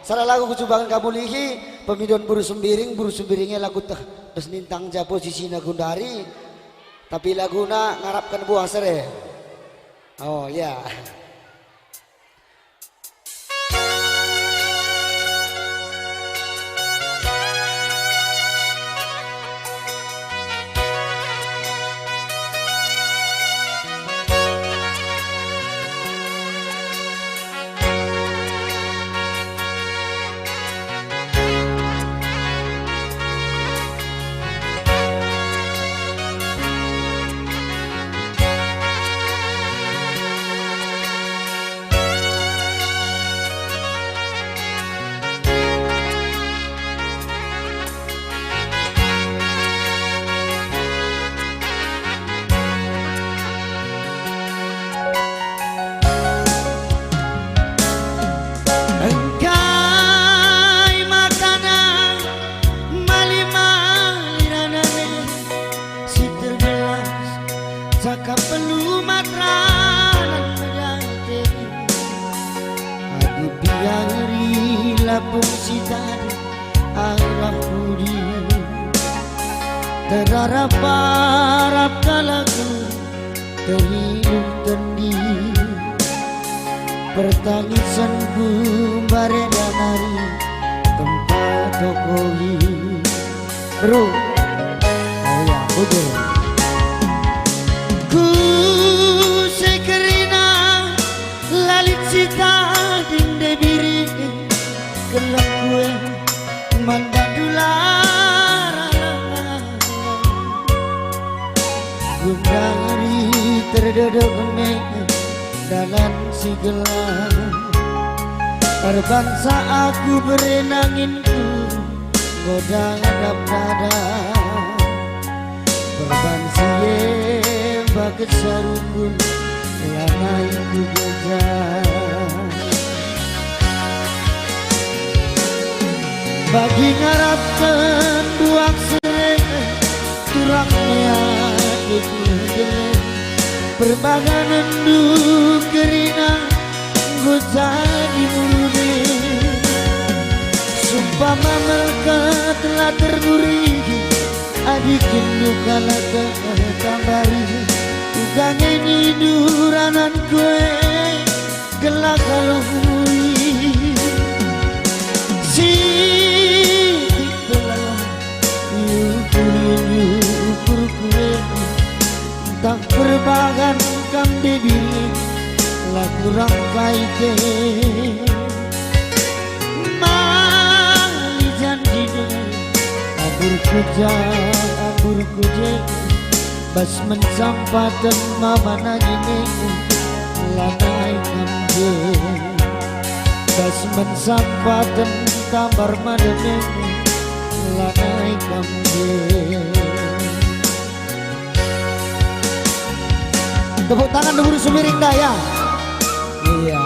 Salah lagu kucubangan kamu lihi pemidon buru sembiringnya lagu teh terus nintang ja posisinya gundari tapi laguna ngarapkan buah sere. Oh ya. Cakap perlu matranan medate Adi biari lapung sitari Allah budi Terharap-harap kalaku terhidup tendi Pertangisanku bareda nari tempat tokohi Bro, oh ya betul Ku sekerina lalit sita dinde biri Kelam kue mandadulara Gundari terdodok me dalam si gelar Terbangsa aku berenanginku Godang hadap dada Berbansiye baget sarukun lanai ku gejah Bagi ngarapkan buang sereng Turang meati ku geleng Berbagan enduk kerina Gojadi murni Sumpah mereka telah terburi Adikin luka laka tambari Ugang ini duranan kue Gelak kalau hui Si telah Yukur kue Tak berbagan kam bibir Lagu rangkai ke Mali janji Abur kuja Bas mensampatan mama nanyine Lanai kamje Bas mensampatan kamar madene Lanai kamje Tepuk tangan dulu semiring daya. Iya.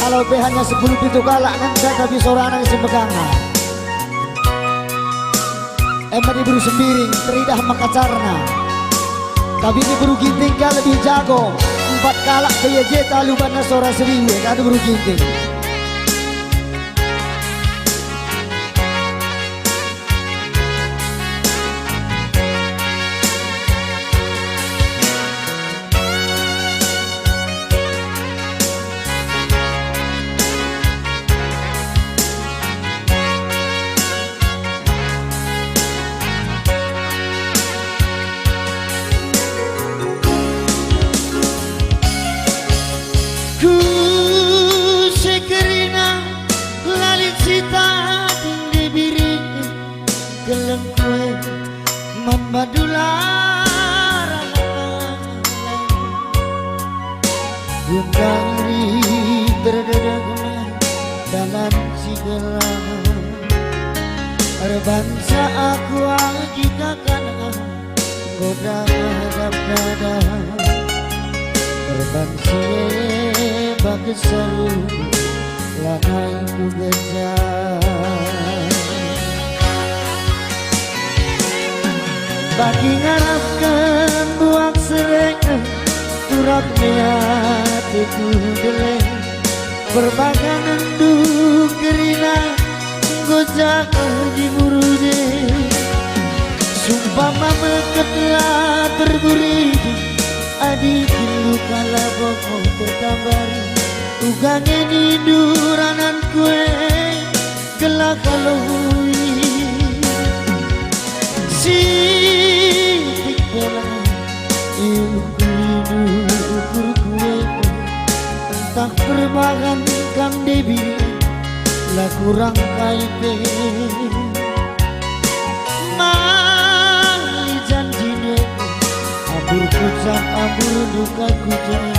Kalau hanya 10 pintu kalak kan saya tapi seorang anak sembegangan. Emang diburu sembiring teridah makacarna. Tapi ini buru ginting kan lebih jago. 4 kalak kaya jeta lubana sora seriwe kan buru ginting. Ku sekerina lalit sita tinggi biri Geleng kue membadulara Gundari berdedegna dalam si gelang Berbangsa aku jika kanan Godang hadap dada Berbangsa bagus seru lanai ku gejah Bagi ngarapkan buang sereng Turak hatiku geleng Berbagai nenduk kering jadi murude sumpah mama ketlah terburi adik luka laboko terkambari ugange di duranan kue gelak kaloi sitik bola iukur kue entah permakan kam debi lah kurang kaipe mali janjine abur kucang abur duka kucang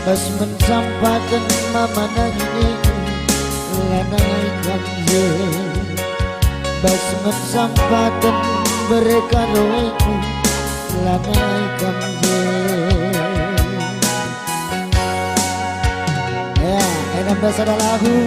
pas mensampaikan mama nangine lanai kamje pas mensampaikan mereka roeku lanai kamje ya enak bahasa lagu.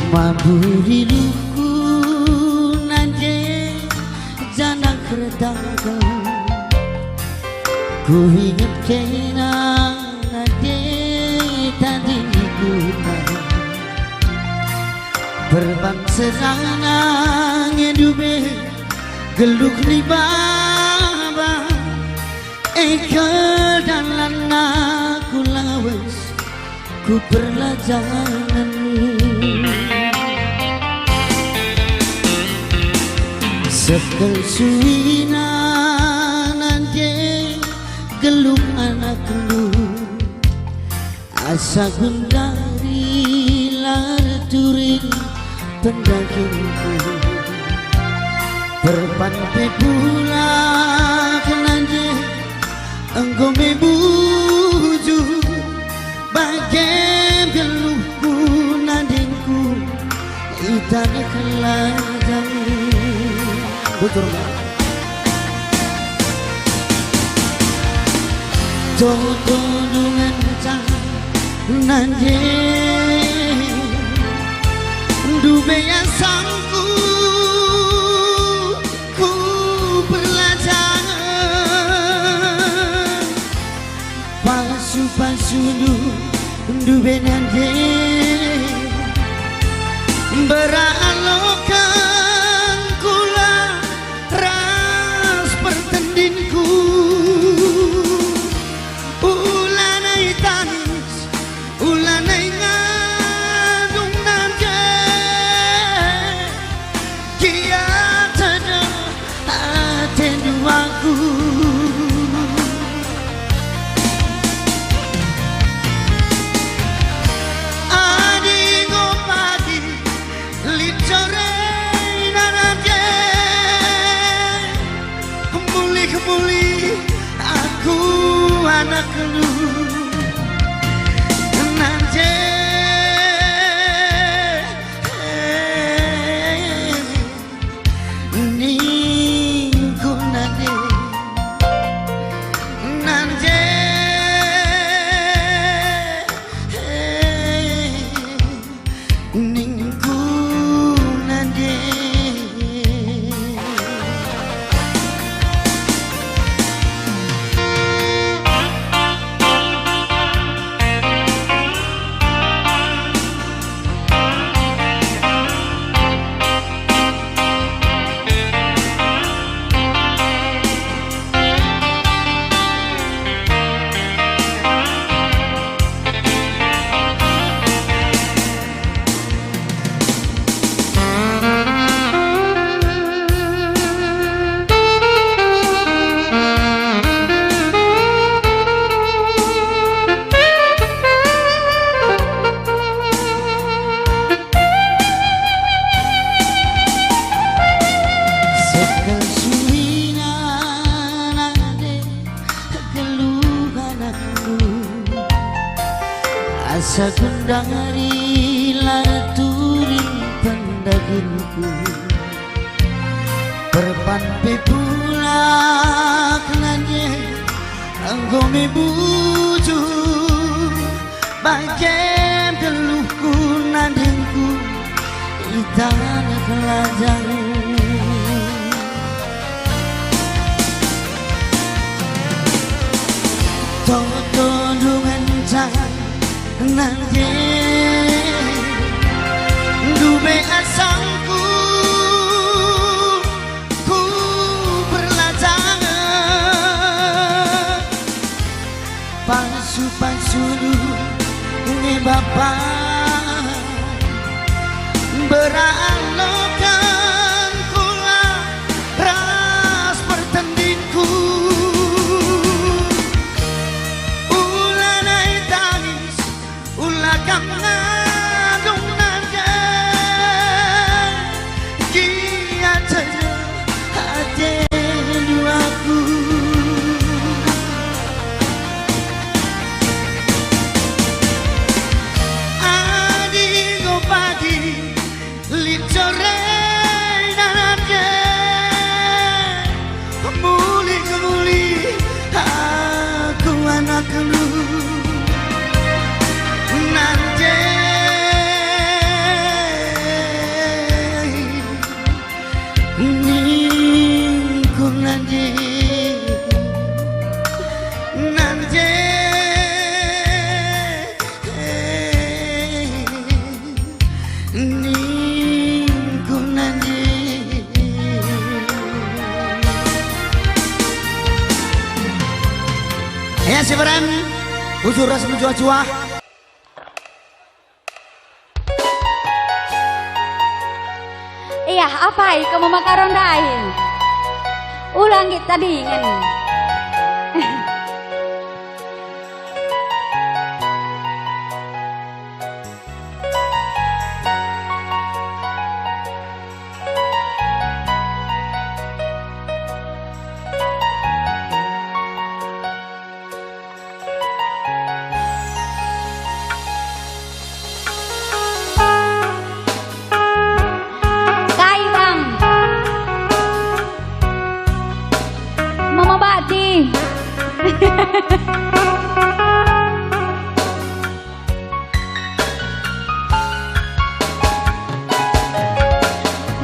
Maburi luku nanje jana kertangka ku ingat kena nade tadi kuna berbang serang edube geluk ni baba eka dalan aku lawas ku perlajanan sekel suina nanti geluk anak lu asa gundari larturin pendagingku berpantai pula kenanje engkau mebuju bagai gelukku nadengku itani kelajang betul nggak? Toto dengan cang nanje dube yang sangku ku belajar pasu dube nanje beralokan kula ras pertendinku ulanai tangis ulanai ngadung nanje kia tada atendu aku kembali aku anak lu nanje ningku nade nanje ningku nade Tangari laraturing pendaginku Perpampi pulak nanye Anggo me buju Bagai teluhku nadengku Itan kelajang Toto dengan cang nanti Dube asangku Ku berlajang Palsu-palsu Ini bapak Beralokan kula ras pertandingku Ula naik tangis Ula kam ngadung nada Kia cera hati aku Ya si Beren, bujur ras menjua-jua. Iya, apa kamu makaron dai? Ulang kita dingin.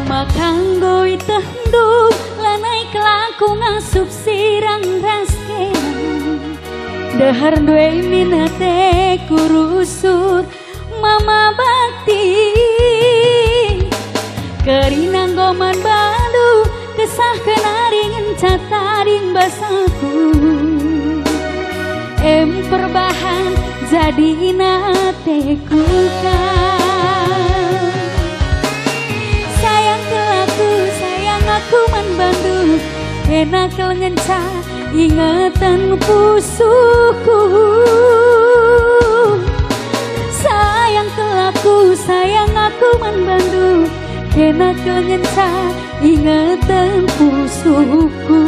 Makanggoi tenduk lanai kelaku ngasup sirang raskean Dahar due minate kurusur mama bakti Kerinang goman balu kesah kenaring cataring basaku perbahan jadi nate kukan Sayang kelaku, sayang aku membantu Enak lengenca ingatan pusuku Sayang kelaku, sayang aku membantu Enak lengenca ingatan pusuku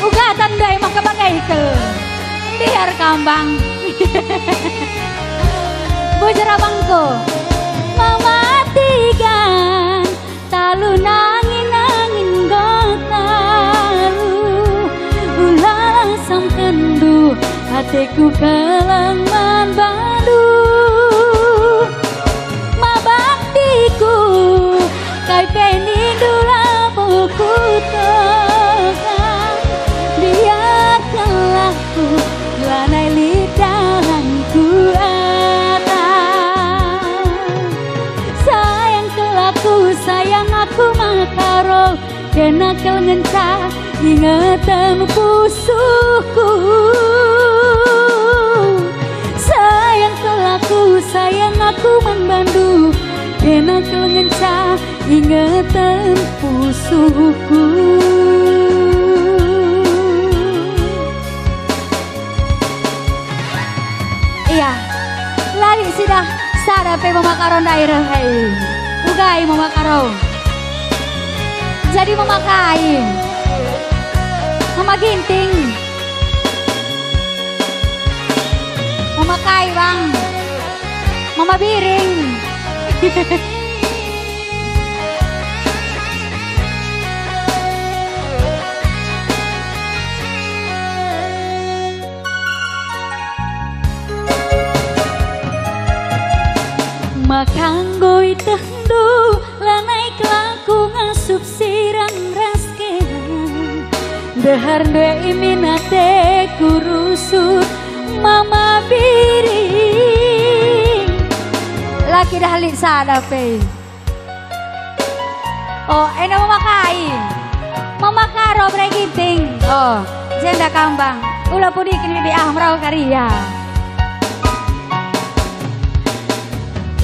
Ugatan dai maka bagai ke biar kambang bujur abangku mematikan talu nangin gotalu ulah samkendu hatiku kelengan badu mabaktiku kai peni dula buku aku lanai lidahanku sayang kelaku sayang aku makaro kena kelengenca ingatan pusuku sayang kelaku sayang aku membantu kena kelengenca ingatan pusuku lari sidah sarape memakaron daerah hai ugai memakaro jadi memakai mama ginting Memakai bang. Mama Biring. Makanggoy tendu lanai kelaku ngasup sirang raskehan dehar dua iminate kurusut Mama Biring laki dahlik sadape oh enak memakai robre ginting oh jenda kambang ulah pudikin bibi ahmrau karya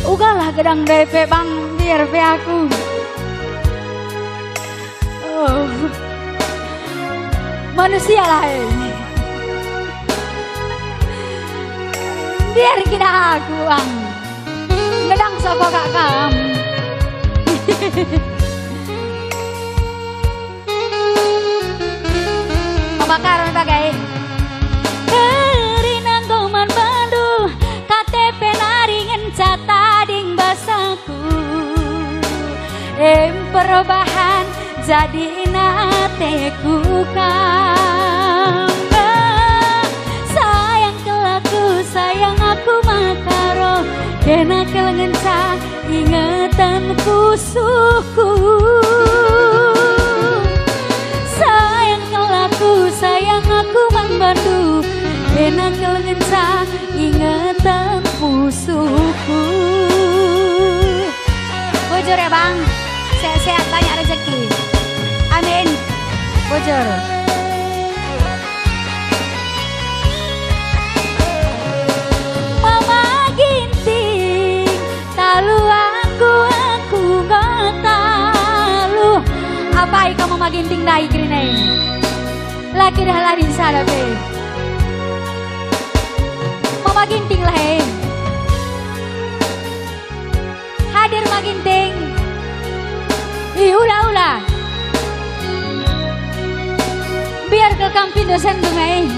ugalah gedang DP bang biar pe aku oh. Manusia lain biar kita aku bang gedang sapa kak kamu pembakaran bagai Rinanggoman Bandung KTP naringen catading basaku perubahan jadi nateku kangga sayang kelaku sayang aku makaro kena kelengenca ingatan pusuku sayang kelaku sayang aku manbandu kena kelengenca ingatan pusuku bujur ya bang sehat-sehat banyak rezeki amin bujur Mama ginting talu aku gak talu apa kamu Mama ginting dai gini laki dah lari sana be Mama ginting lah hadir Mama ginting ulah biar ke kamping dosen bungai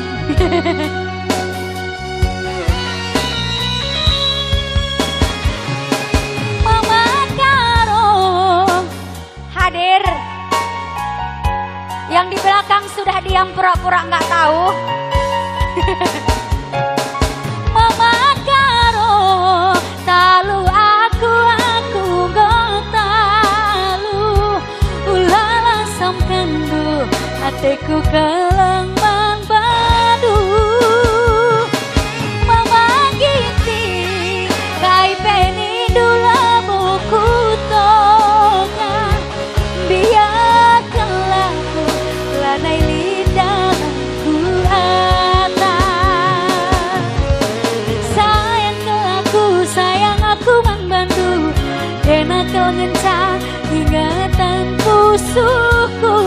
Mama Karo hadir yang di belakang sudah diam pura-pura nggak tahu Mama Karo talu aku gak talu ulala sampendu hatiku kelang badu Mama ginting kai peni dula buku toga biarkanlah ku lanai lidahku atas sayang aku membantu kena kau ngencang ingatan pusuku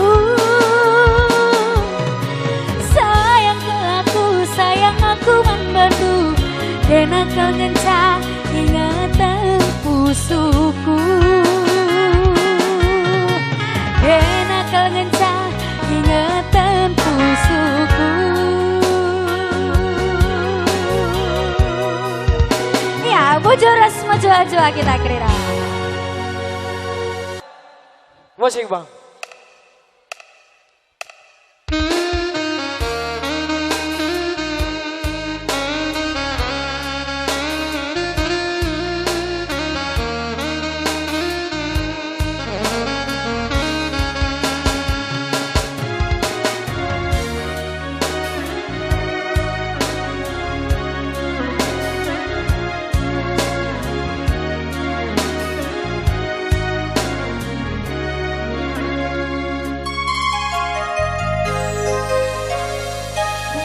sayang aku membantu kena kau ngencang ingatan pusuku kena kau ngencang ingatan pusuku ya bujur semua jua-jua kita kira musik bang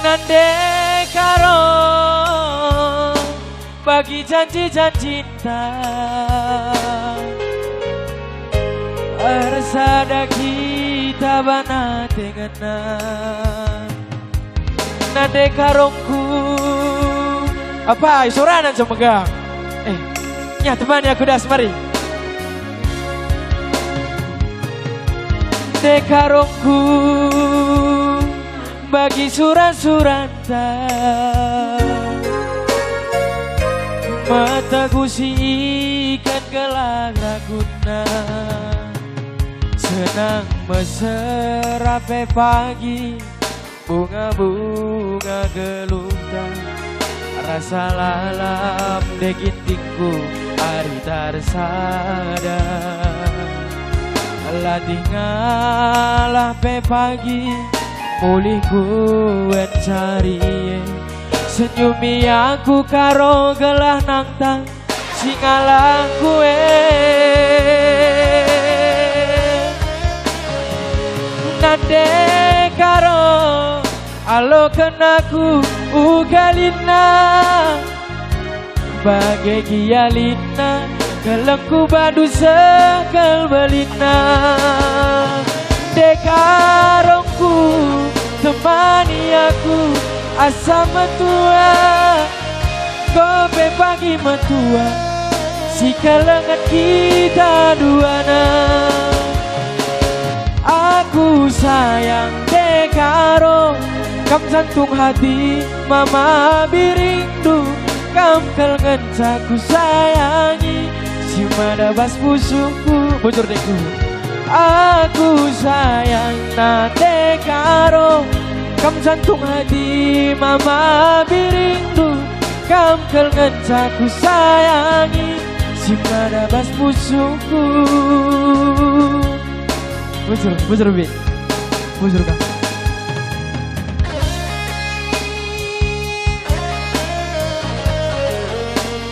nande karo bagi janji-janji cinta arsada kita bana tengenan nande karongku apa isoranan semegang ya teman aku dah semari nande karongku bagi surat-surata mataku sikat gelak raguna, senang mesra pagi, bunga-bunga gelundang, rasa lalap degintingku hari tarsada. Lah tinggalah pagi, mulih ku cari, senyumi aku karo gelah nangtang singalah kue. Nade karo alo kenaku ugalina, bagai gialina kelengku badu sekal belina. Dekarongku temani aku asa metua, kope pagi metua, si kalangan kita duana. Aku sayang dekaro, kam jantung hati mama birindu, kam kalangan aku sayangi, si mana bas pusuku bocor deku. Aku sayang na dekaro, kam jantung hati mama birindu, kam kalangan aku sayangi, si mana bas pusuku. Bocor bi, bocor kah?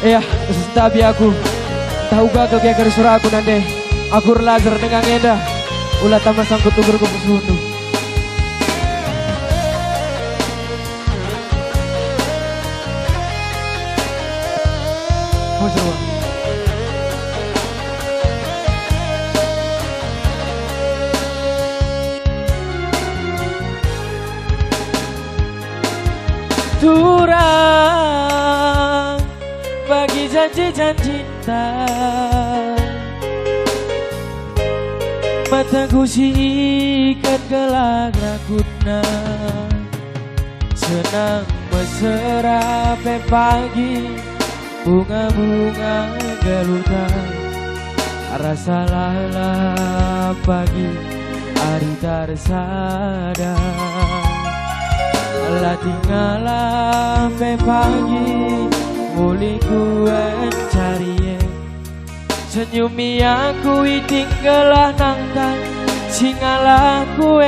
Iya, tapi aku tahu gak kegagalan suara aku nanti. Aku laser dengan enda, ulah tambah sangkut tugur ke pusundu. Bocor. Turang bagi janji-janji cinta, mataku sikat gelak raguna, senang mesra pagi, bunga-bunga gelutang, rasa lalap pagi hari tarsada. Lah tinggalah pagi, mulih ku cari, senyumi aku tinggalah nangtang singalah kue.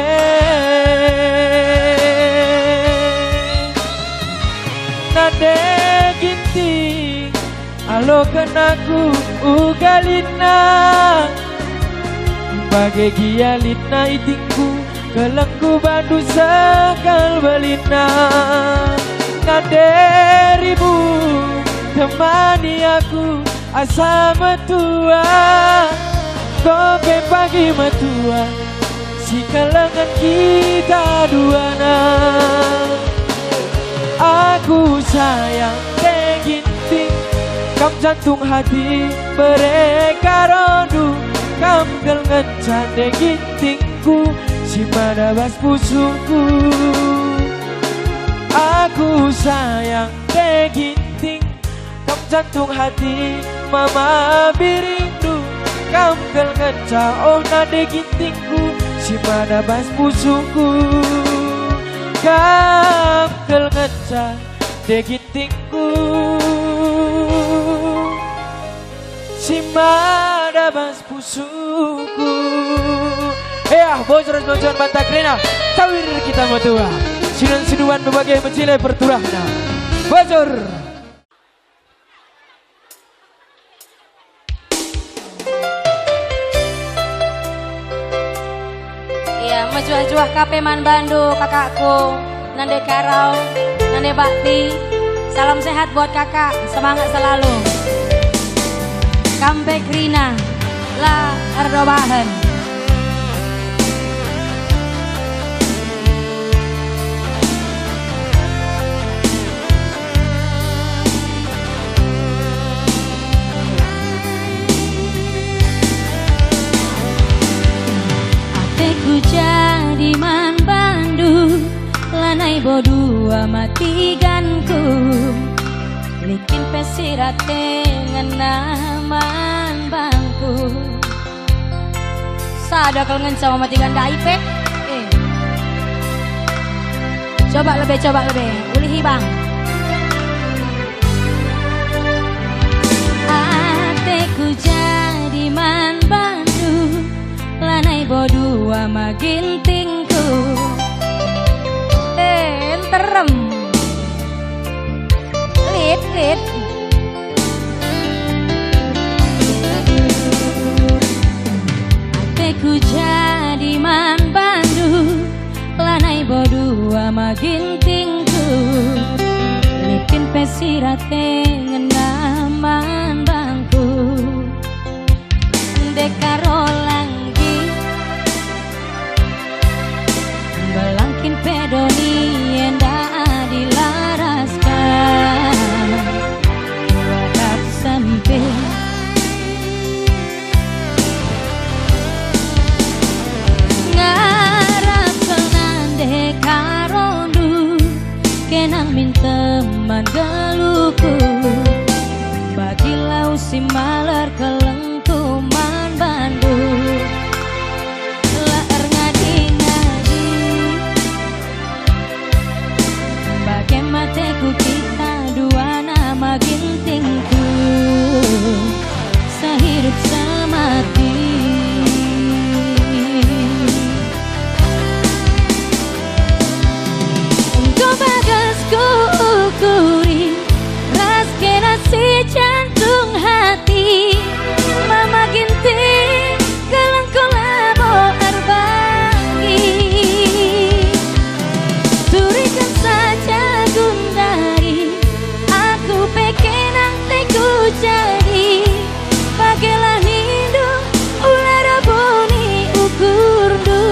Nade ginting alo kenaku ugalina, bagai gialina itingku kelengku bandu sekal belina. Nade ribu temani aku asa metua, kope pagi metua, si kalangan kita duana. Aku sayang teginting, kam jantung hati mereka rondu, kam kalangan cande gintingku, si mana bas pusuku. Aku sayang teginting, kam jantung hati mama birindu, kam kalangan oh nade gintingku, si mana bas pusuku. Kam kalangan de gintingku, si mana bas pusuku. Ya, bocor-bocor bantakrina, tawir kita matua, sinan-sinuan berbagai mencilai perturahna. Bocor. Iya, mejuah-juah kape man bandu kakakku, nande karau, nande bakti. Salam sehat buat kakak, semangat selalu. Kampek Rina, la erdobahan. Jadi man bandu lanai bodua matiganku, Likin pesirate ngenaman bangku Sada kalau ngencang mematikan daipek Coba lebih ulihi bang Ateku jadi man bandu Lanai bodua magintingku Enterem Lit Ateku jadi man bandu Lanai bodua magintingku Likin pesirate ngenaman bangku Dekaro langgi Belangkin pedoni endah dilaraskan Wadap sampai Ngarap senande karondu Kenang min teman geluku Bagilau si maler kelengkuman bandu Laer ngadi-ngadi Bagai mateku kita dua nama gintingku Sehidup semati Engkau bagasku ukuri Ras kena si jantung hati Mama ginting kelengku labo arbagi Turikan saja gundari Aku pekenang teku jadi Bagailah nindu ular boni ukur du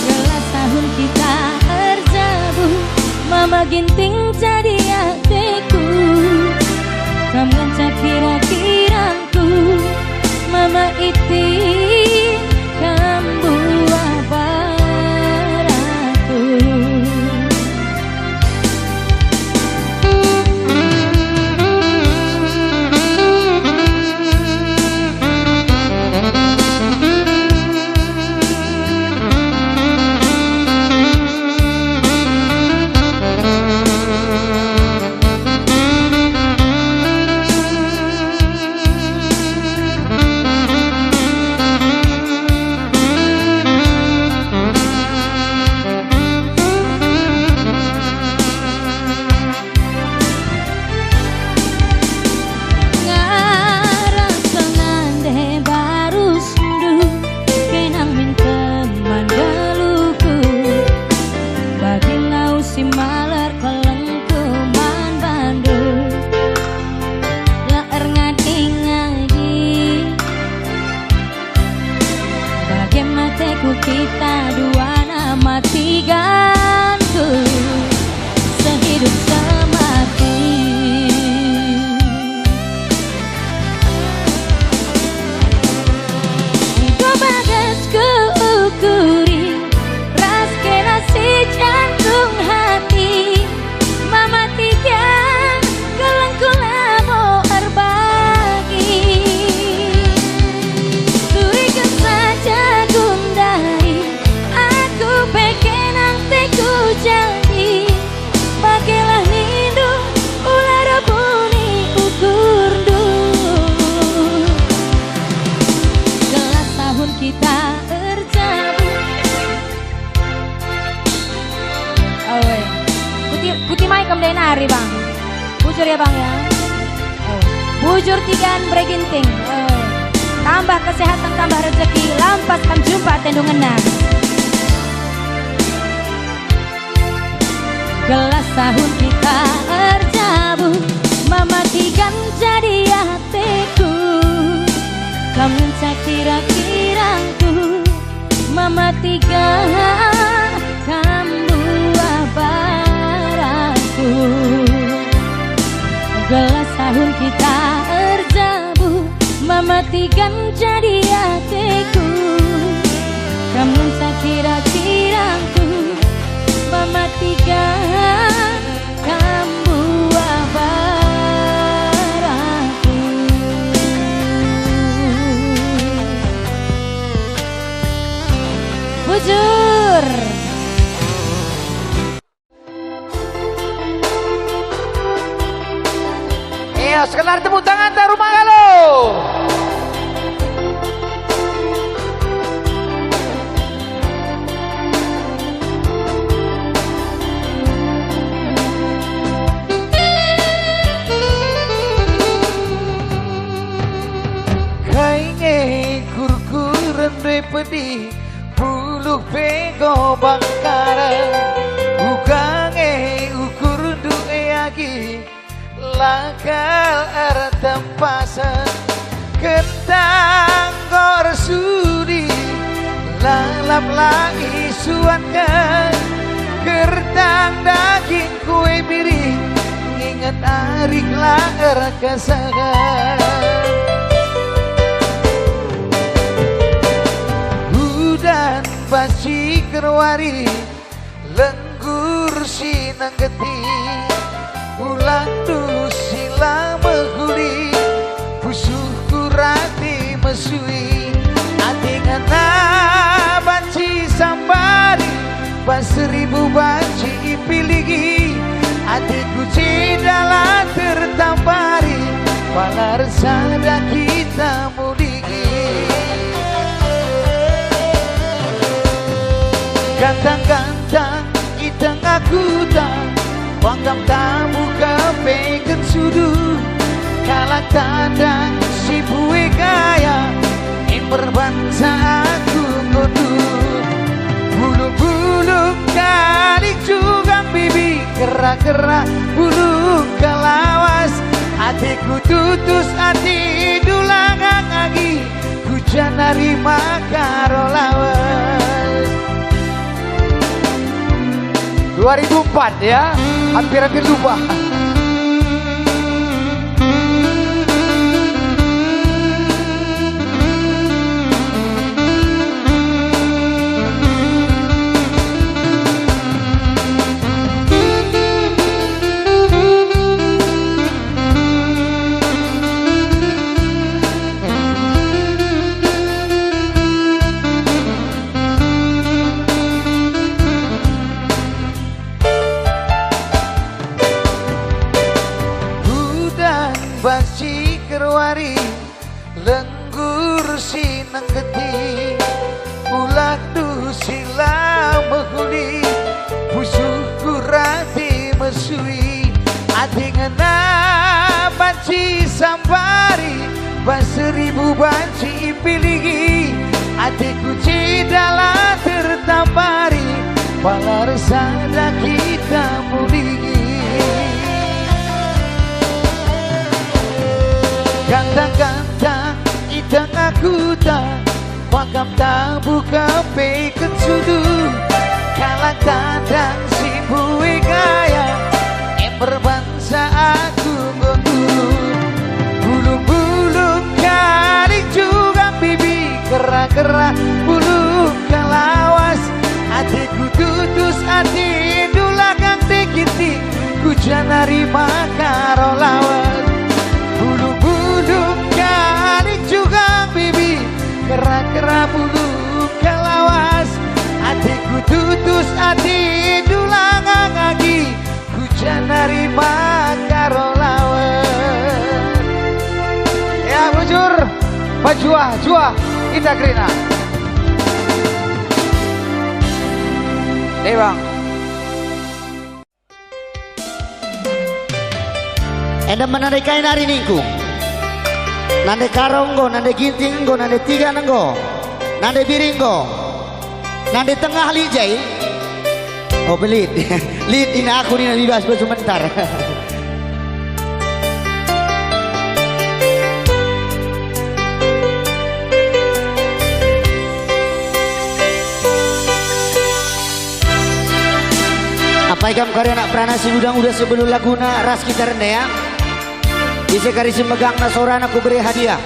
Gelas tahun kita terjabu Mama ginting jadi hatiku Kamu ngancak kira-kiraku Mama itin kamu abaraku kita dua nama tiganku Sehidup semati Kau bagasku ukuri Ras kena si jantung hati Mama tigan kelengku lamo erbagi Turikan saja gundari Aku pekenang teku jadi Bagailah nindu ular buni ukur du Gelas tahun kita terjabu Awe Kuti mai kem denari bang Bujur ya bang ya Bujur tigaan breginting Tambah kesehatan, tambah rezeki Lampaskan jumpa tendungan Gelas tahun kita terjabu Mama tigan jadi hatiku Kamu cak kira-kiraku Mama tigan kamu abaraku Gelas tahun kita terjabu Mama tigan jadi hatiku Kamu tak kira-kiraku Mama tigan Ya, sekedar tepuk tangan rumah halo. Kainge kurkuren repedi bulu pego bangkara ukange ukur duwe agi lakal arta pasan ketang gor sudi lalap lagi suankan kertang daging kue piring ingat arik lahir kesangan dan pasti kerwari lenggur sinang geti ulang tu sila menghuli pusuhku rati mesui atingana banci sambari pas 1000 banci piligi hatiku cidala tertampari palar sada kita mudigi gantang-gantang kita ngaku tak Wangkam tamu kepeken sudu kalak tandang si buwe kaya imper bangsa aku ngodu bulu-bulu kali juga bibi gerak-gerak bulu kelawas hatiku tutus hati dulangang lagi hujan dari makaro lawas 2004 ya, hampir-hampir lupa. Basi kerwari lenggur sinang geti ulak du sila menghuli pusuhku rati mesui atingana banci sambari bas 1000 banci piligi hatiku cidala tertampari palar sada kita muligi gantang-gantang kita ngaku tak wakam tak buka peken sudu kalak tandang si buwe kaya ember bangsa aku ngotu bulu-bulu kali juga bibi gerak-gerak bulu kelawas hatiku tutus hati dulagang tikiti ku janari makaro lawas bulu-bulu kali juga bibi kerak-kerak bulu kelawas hatiku tutus hati dulangang lagi hujan dari makaro lawas ya bujur bajua kita kerina Dewang Enda menandai kain hari ningku nande karonggo, nande gintinggo, nande tiga nenggo, nande biringgo, nande tengah lijai. Oh belit, lid ini aku nih bebas sebentar. Apa ikam karya nak pranasi udang udah sebelum laguna ras kita rendah ya. Bisa karisi megang nasoran aku beri hadiah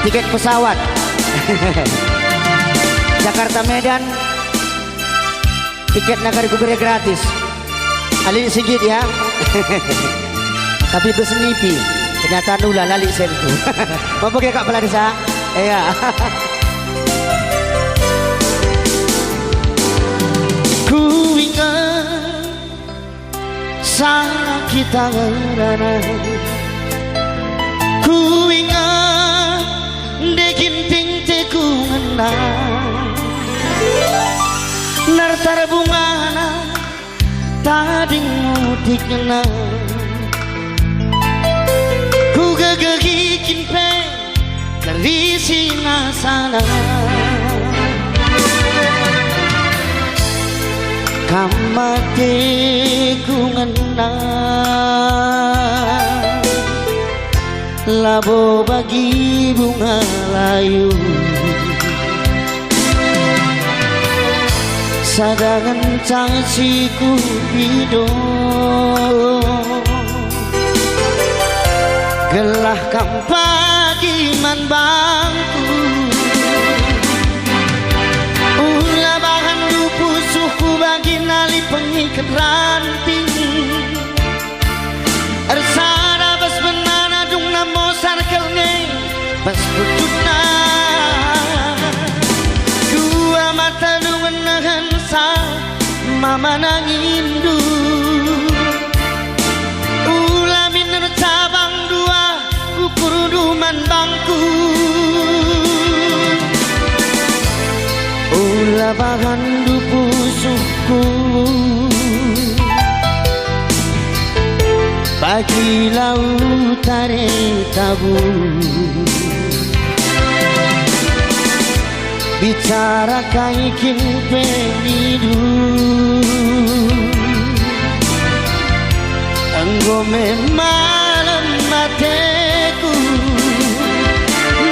tiket pesawat Jakarta Medan tiket nagari ku beri gratis alih sigit ya tapi besenipi ternyata nula lali sentu mau pakai kak pala desa iya ku ingat sakit tangan ku ingat deginting teku ngenang nartar bungana tadi mudik ngenang ku gegegikin pe dari sinasana kamate ku ngenang labo bagi bunga layu sadangan cangsi kupido gelah kampagi man bangku ulah bahan dupu suku bagi nali pengikat ranting ersada bas benana dung namo sarkelne bas butuna dua mata dungan nahan sa mama nangindu ulah minur cabang dua ukur duman bangku ulah bahan dupu suku bagi lautare tabu bicara kaikin penidu enggo malam mateku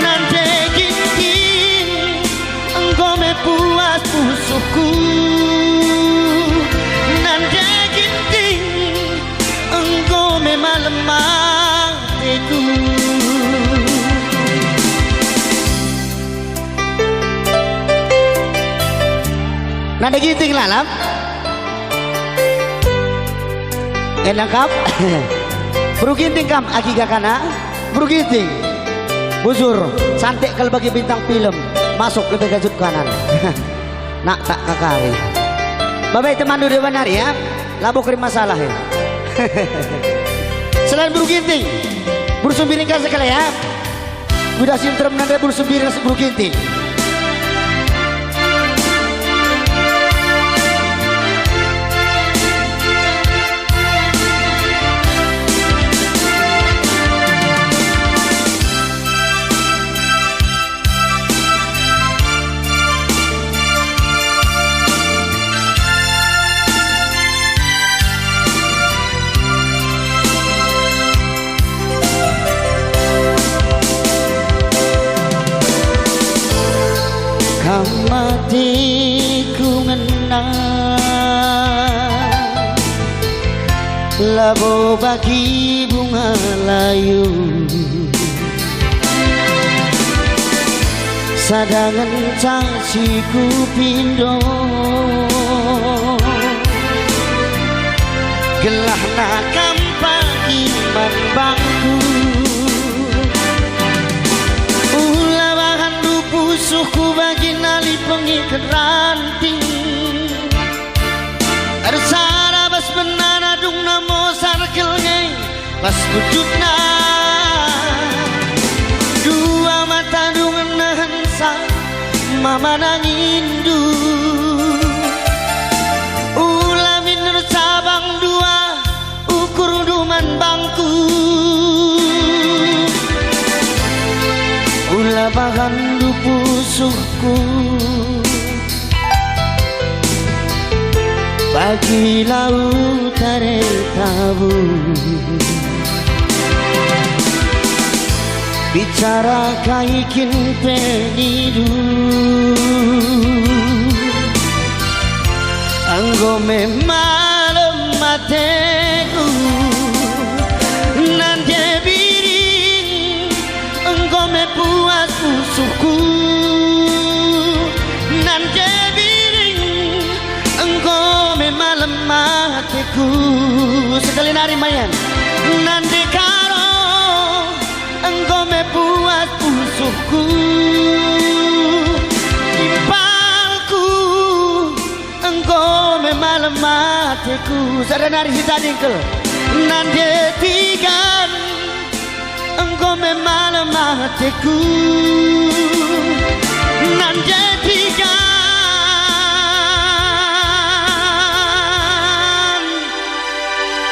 nanti ginting enggo puas pusuku nanti ginting enggo malam mateku nada ginting lalam enak kap buru ginting kam agiga kana buru ginting buzur santai kalau bagi bintang film masuk lebih gajut kanan nak tak kakari babai teman dulu benar ya labo kirim masalah ya selain buru ginting buru sumbiring kan sekali ya udah sintrom nanda buru sumbiring buru ginting matiku ngenang labo bagi bunga layu sadangan cangsiku pindo gelah nakam pagi man bangku suku bagi nali pengikat ranting ersara bas benana dung namo sarkelnya bas wujudna dua mata dungan nahan sa mama nangindu ulah minur cabang dua ukur duman bangku ulah bahan dupu suku bagi lautare tabu bicara kaikin penidu anggo malam mateku nanti biring enggo puas pusuku nanti biring enggo malam mateku sekali nari mayan nanti karo enggo puas pusuku impalku enggo malam hatiku sadar si taningkel nande tigan engkau malam hatiku nande tigan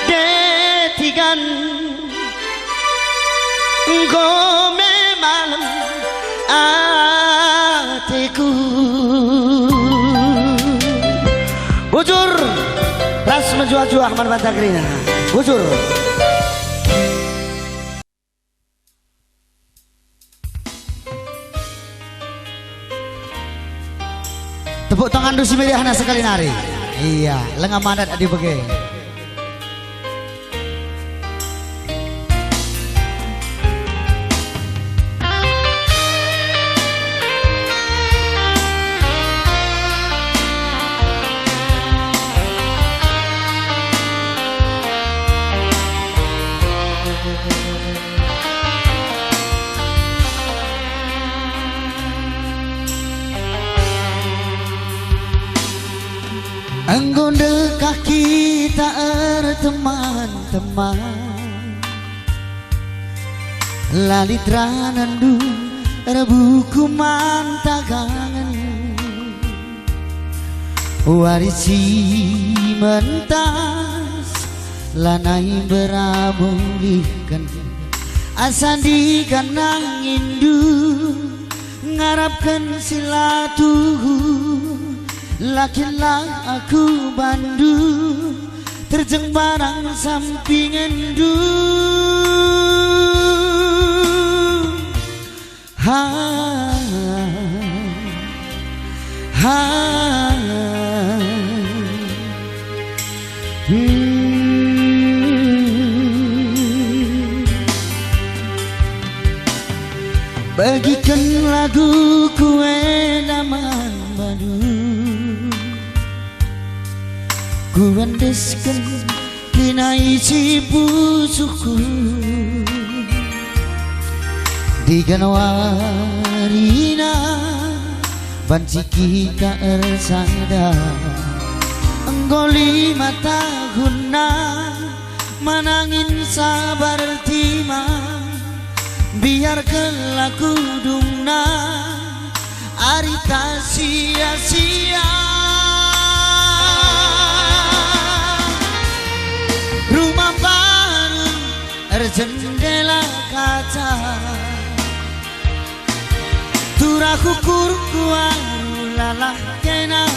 detigan engkau malam hatiku. Bujur ras menjual-jual Ahmad Bantagrina bujur. Tepuk tangan dusi meriahna sekali nari. Iya lengah mandat adi bege. Engkau dekah kita teman-teman lalit ranandu rebuku mantagangan warisi mentas lanai beramulihkan asandikan nang indu ngarapkan silatuhu lakilah aku bandu terjeng barang sampingandu ha ha bagikan lagu kue naman madu ku andeskan dina isi pusuku di ganwarina banci kita ersada engkau 5 tahun manangin sabar timang biarkan laku dungna arita sia-sia rumah baru jendela kaca turah kukur kuaru lalah kena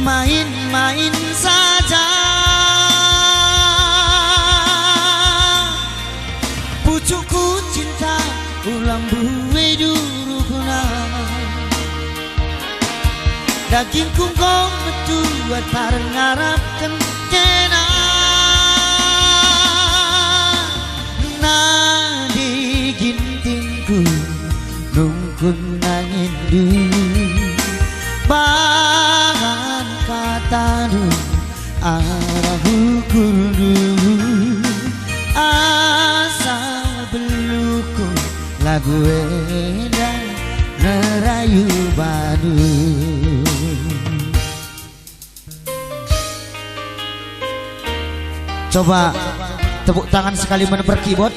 main-main saja pucukku cinta ulang buwe durukuna dagingku kong betua tar ngarapkan kena nadi gintingku nungkun nangin du bahan kata du arah ukur du asal beluku lagu edan nerayu badu. Coba tepuk tangan sekali menebar keyboard.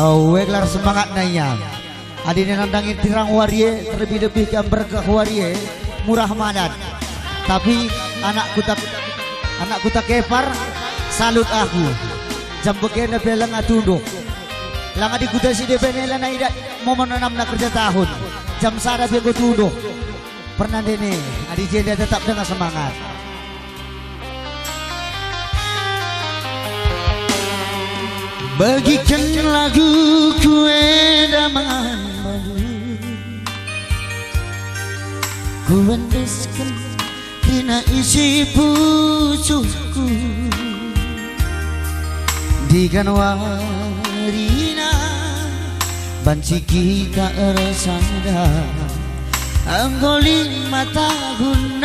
Oh, weglar semangat nanya. Adine nandangin tirang warie terlebih-lebih gambar ke warie murah madan. Tapi anakku tak kepar salut aku. Jam begini belang atunduk. Lang adi kuda si debenela na ida mau menanam na kerja tahun. Jam sada biar ku tunduk. Pernah dene adi jenda tetap dengan semangat. Bagikan lagu kue daman baru ku andeskan dina isi pucukku di ganwarina banci kita ersada engkau 5 tahun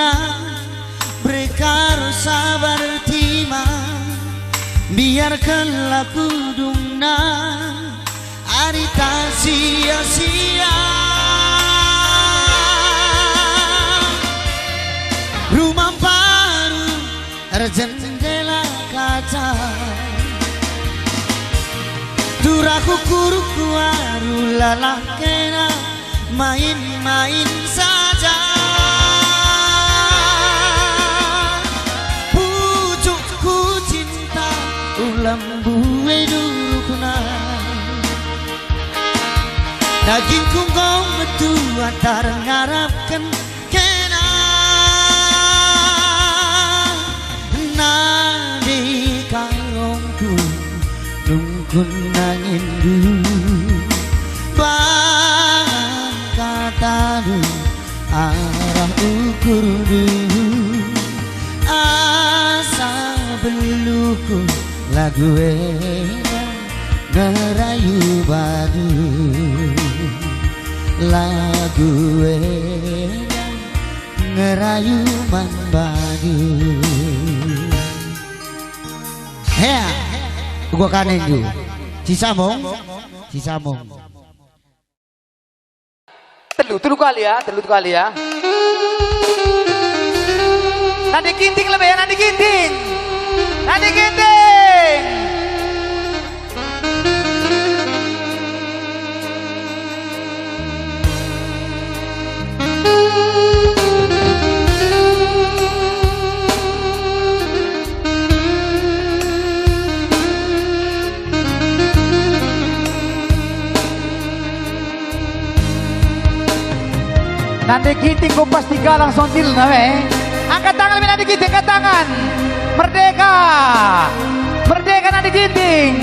berkaro sabar timang biarkan laku dungna arita sia-sia rumah baru terjendela kaca Duraku kuruku arulalah kena main-main saja Pucukku cinta ulam buwe durukuna Dagingku kau metu antar ngarapkan kena Nadi karongku nungkun nangin dulu Bangkatanu arah ukur dulu Asa beluku lagu enak ngerayu badu Lagu enak ngerayu mambadu Hea gua kanen ju Cisamong Telu kali ya. Nanti ginting lebih ya, nanti ginting. Nanti ginting kau pasti galang sontil nawe. Angkat tangan lebih nanti ginting, angkat tangan. Merdeka nanti ginting.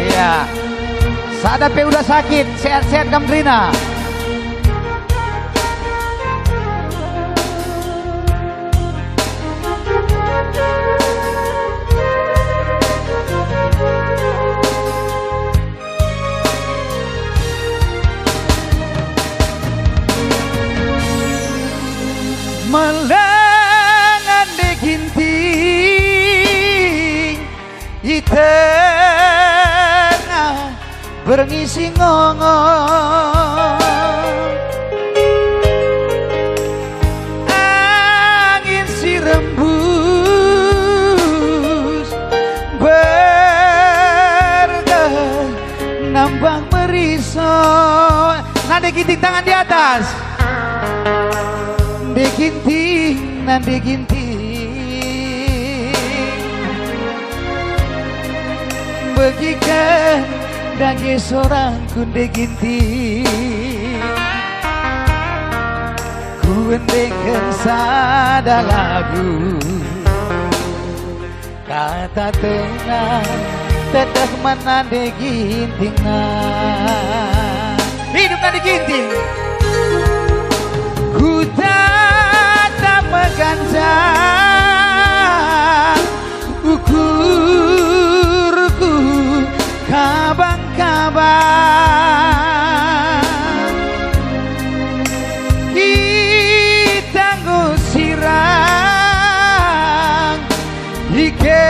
Iya. Sadape udah sakit, sehat-sehat Kamtrina. Melangan de ginting di tengah berngisi ngongong angin si rembus bergah nambang merisau. Nade ginting tangan di atas. Nanti ginting bagikan dagi seorang kunde ginting ku endekan sada lagu kata tengah tetap mana de ginting hidup nanti ginting ku ganjar ukurku kabang-kabang kita ngusirang dikepar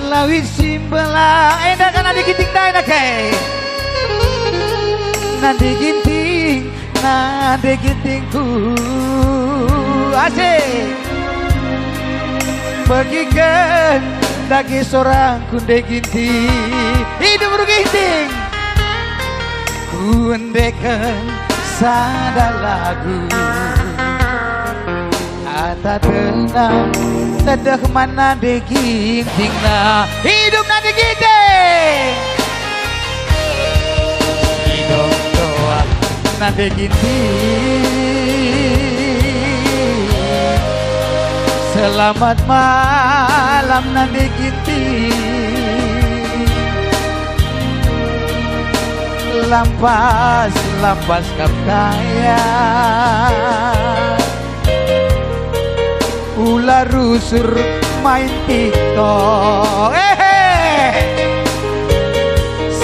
lawi simbelang enak nanti ginting dah kay nanti ginting nade gintingku asik bagikan dagi seorang kunde ginting hidup berginting ku endekan sada lagu kata tenang tedah mana de ginting nah hidup nade ginting hidup doa nade ginting selamat malam nade ginting lampas kapkaya ular rusur main TikTok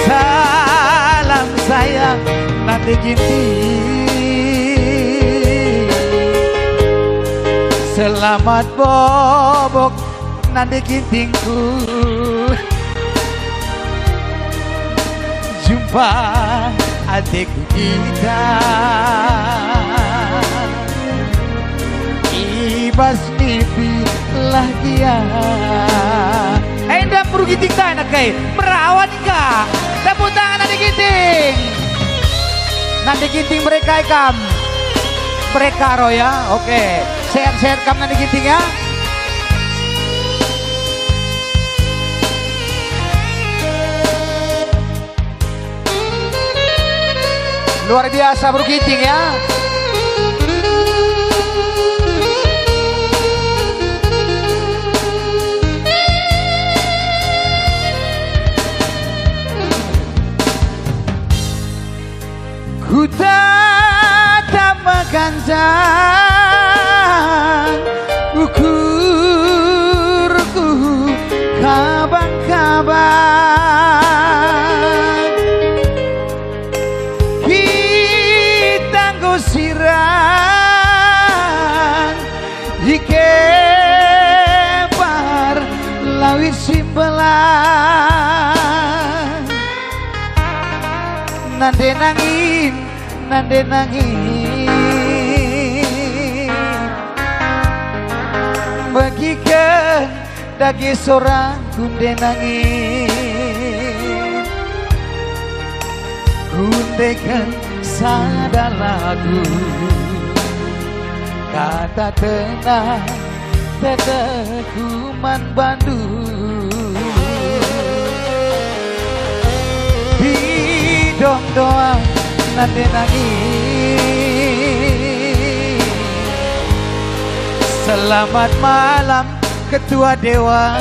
salam sayang nanti ginting selamat bobok nanti gintingku jumpa adikku kita ibas nipi lah dia. Endah buru giting dah nak kay merawan ka. Tepuk tangan nanti giting. Nanti giting mereka ikam. Mereka roh ya. Oke. Sehat-sehat kam nanti giting ya. Luar biasa bro giting ya. Ku tatap makanjang ukurku kabang-kabang kita ngusirang ikepar lawit simpelan nande nangin bagikan dagi sorang kunde nangin kundekan sada lagu kata tenang tetekuman Bandung hidung doang nande nangis. Selamat malam Ketua Dewan.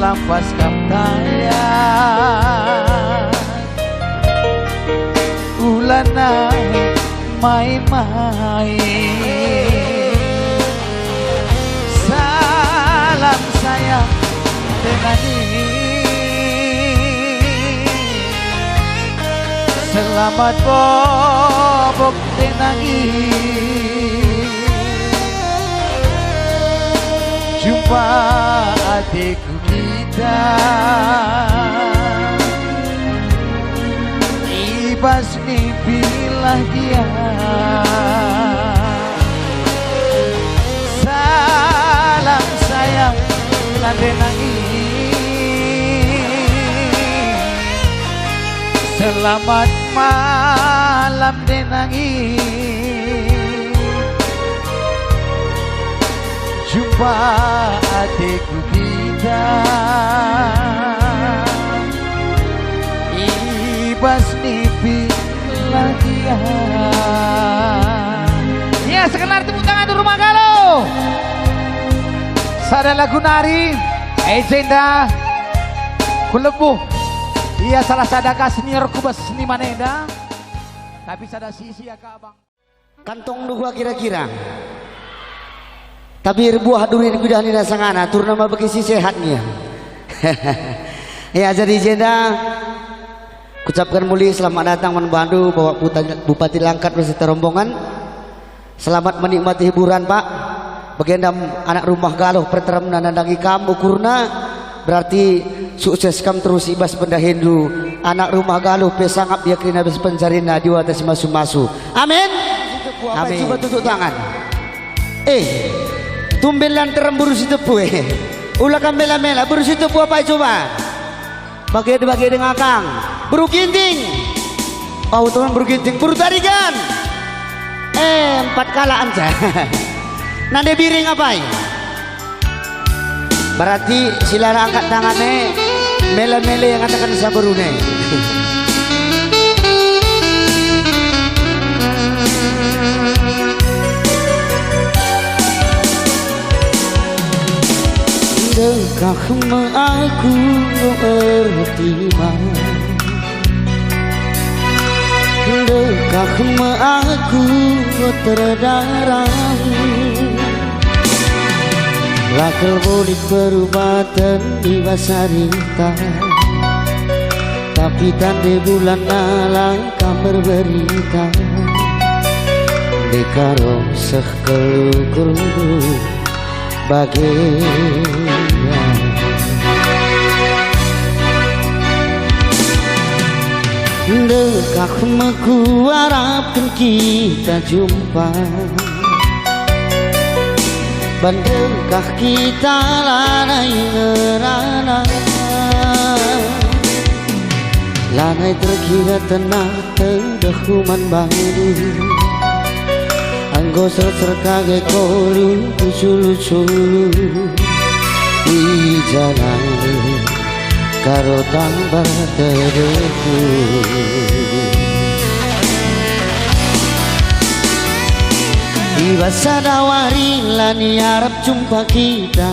Lampas kaptaya ulan naik main-main. Salam sayang dengan ini. Selamat bobok tenangi. Jumpa adikku kita ibas mimpilah dia. Salam sayang nande nangis. Selamat malam denangis. Jumpa adikku kita ibas nipi lagi ya. Sekenar tepuk tangan di rumah galuh. Sada lagu nari Ejenda Kulebuh. Iya salah sadaka senior kubas seniman eda. Tapi sada sisi ya kak abang. Kantong dua kira-kira. Tapi buah durin bidah nina sangana turnama bekisi sehatnya. Ya jadi jenda ucapkan mulia selamat datang membantu Bapak Bupati Langkat beserta rombongan. Selamat menikmati hiburan Pak. Baginda anak rumah galuh perterem nandangi kam ukurna berarti sukses kam terus ibas benda Hindu. Anak rumah galuh pesangap dia kena bes penjarina diwa atas masu-masu. Amin. Amin. Coba tutup tangan. Tumben lantaran burus itu pue. Ulah mela-mela burus itu pue apa coba? Bagi dengan kang. Buru ginting. Oh teman buru ginting. Buru tarikan. 4 kalaan saya. Nade biring apa? Berarti sila angkat tangannya. Mela-mela yang katakan sabarune. Dekahmu aku bertimbang. Dekahmu aku terdarang. Lakal boleh perubatan di basarita. Tapi tanda bulan nalangkah berberita. Dekarong sekelu-kelu bagian Dekah meku harapkan kita jumpa, bandengkah kita lanai ngerana, lanai terkira tenang terdahuman badu, anggo ser kage kolu sulu-sulu di jalan karo tambah terdeku. Tiba sadawari lani harap jumpa kita,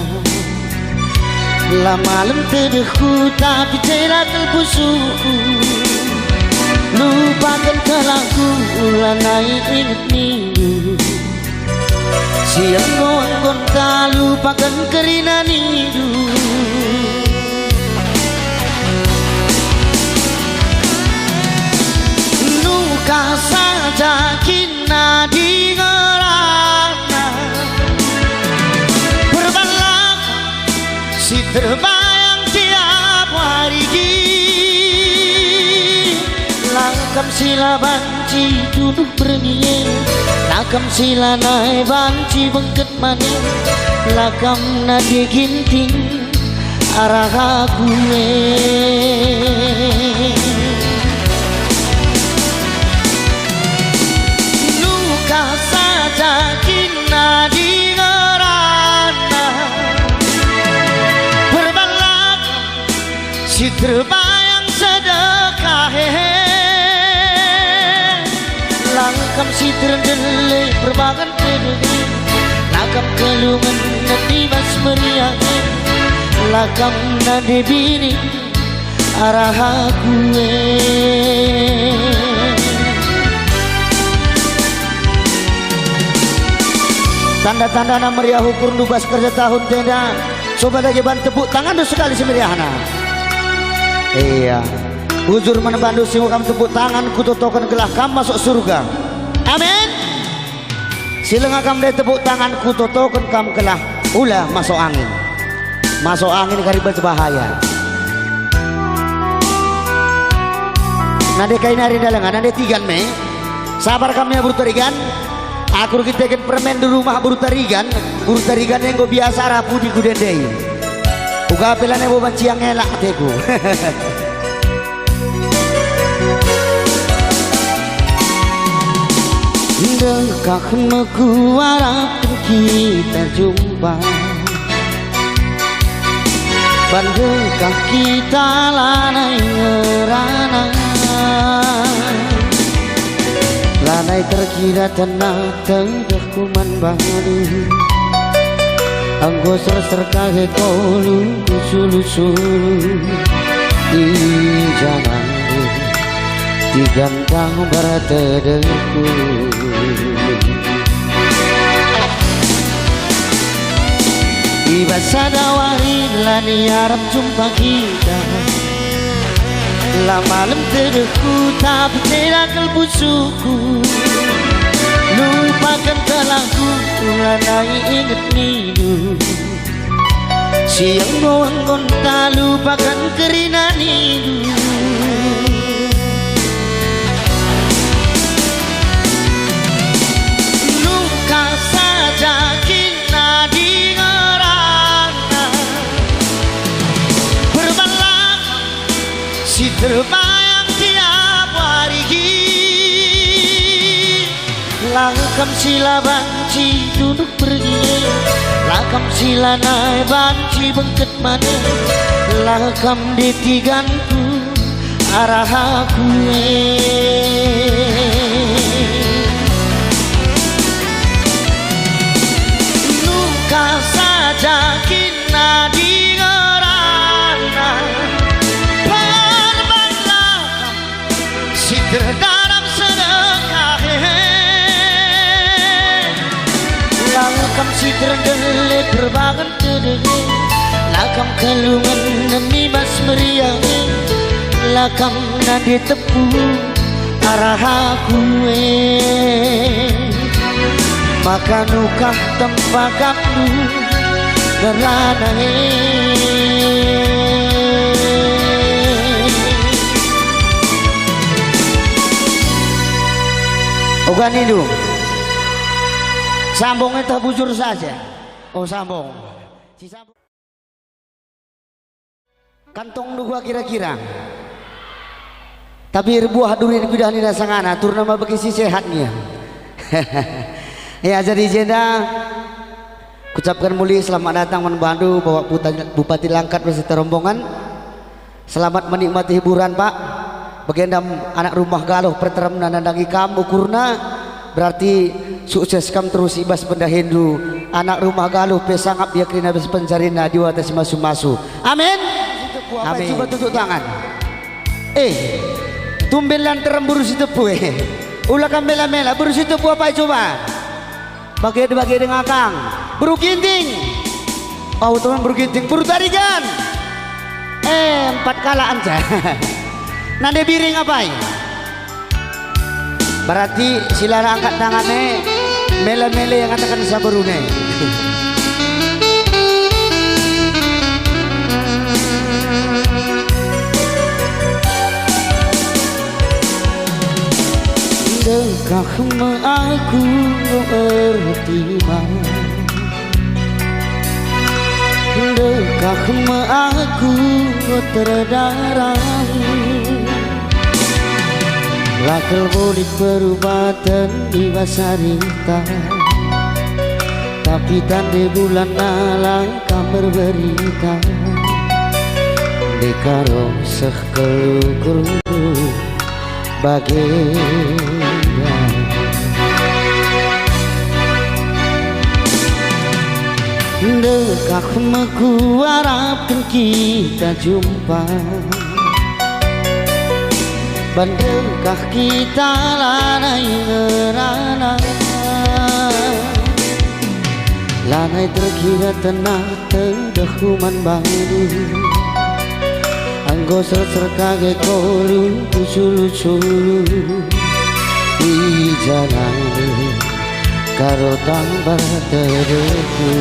lah malam terdeku tapi tidak terbusuku. Lupakan kelaku lanai ingat minggu, siang ngongkon tak lupakan kerina nidu. Nuka saja kina di ngerana, berbalap si terbayang tiap hari. Lakam sila banci duduk bernyiar, lakam sila naik banci bengket manis, lakam nadi ginting arah aku. Nuka saja kina di ngerana, berbalap si terbayang sedekah. Langkam si terendele berbagan kedegi, lakam kelungan nanti mas meriah, lakam nade bini arah aku. Tanda-tanda na meriah ukur nubas kerja tahun tenda, sobat lagi ban tepuk tangan tuh sekali semeriahna. Iya, bujur menebandu simu kam tepuk tangan kutotokan gelah kam masuk surga. Amin. Silang kam deh tepuk tangan kutotokan kam gelah ulah masuk angin. Masuk angin kari berbahaya. Nade kain hari dalangan, nade tigan me. Sabar kami buru tarigan. Aku kita kan permen di rumah buru tarigan yang gue biasa rapu di gudendei. Uga pelane bo banciang elak teku. Dekah meku harapkan kita jumpa, bandengkah kita lanai ngerana, lanai terkira tenang terdakuman badu, anggo ser kage kolu sulu-sulu di jalan digantang bertedeku. Tiba sadawari lani harap jumpa kita, lah malam terdeku tapi tidak kelbusuku. Lupakan telahku lanai ingat nidu, siang ngongkon tak lupakan kerina nidu. Luka saja kina di ngerana, berbalap si terbayang tiap hari. Lakam sila banci duduk bernyiar, lakam sila naik banci bengket manis, lakam ditiganku arah aku. Luka saja kina di ngerana, berbalap si terdalam sedekah. Lakam si terendele berbagan kedegi, lakam kelungan nemi mas meriah, lakam nadi tepu arah aku. Maka nukah tempakapmu gerana. Bukan itu. Sambungnya tak bujur saja. Oh sambung. Si sambung. Kantong dua kira-kira. Tapi buah durian bidah nina sangana. Tur nama bagi si sehatnya. Ya jadi jenda. Ucapkan mulia selamat datang membantu Bapak Bupati Langkat beserta rombongan. Selamat menikmati hiburan Pak. Bagendam anak rumah galuh perterem nandangi kam ukurna. Berarti sukses kam terus ibas benda Hindu. Anak rumah galuh pesangap dia kena bes penjarina di atas masu-masu. Amin. Amin. Coba tutup tangan. Tumben lantaran buru si tepu ulah mela-mela buru si tepu apa coba? Bagi dengan Kang. Buru ginting. Oh teman buru ginting, buru tarigan. 4 kala anja. Nade biring apa? Berarti silara angkat tangannya mele-mele yang katakan sabarune. Dekahmu aku mengerti dekahmu aku terdarah lakal boleh perubatan di basarita tapi tanda bulan alangkah berberita dekarong sekelu bagian dekahmu ku harapkan kita jumpa bandengkah kita lanai ngerana lanai terkira tenang terdahuman bandu anggo ser kage kolu kusulu-sulu di jalan karo tambah terdeku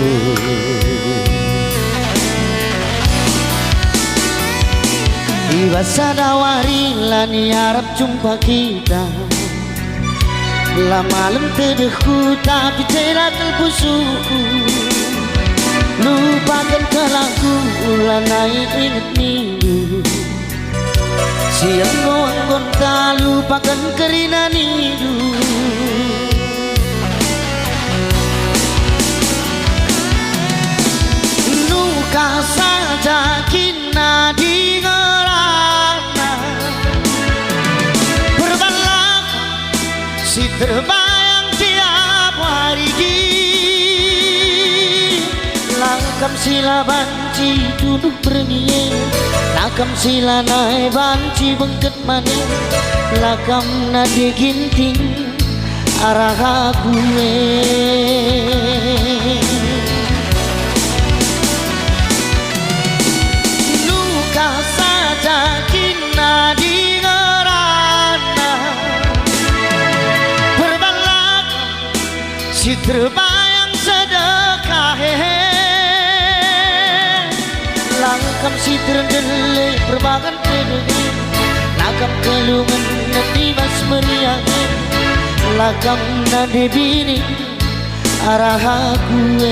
di basadawari lani harap jumpa kita lah malam terdehku tapi celah terbusuku lupakan kelaku ulah naik ingat minggu siang ngonggon tak lupakan kerina nidu nuka saja kina di si terbayang tiap hari langkam sila banci duduk bernie lakam sila naik banci bengket maning lakam nadi ginting arah aku nuka saja kina di si terbayang sedekah langkam si terendele perbagan terdengi lakam kelungan nanti mas meriah lakam nade bini arah aku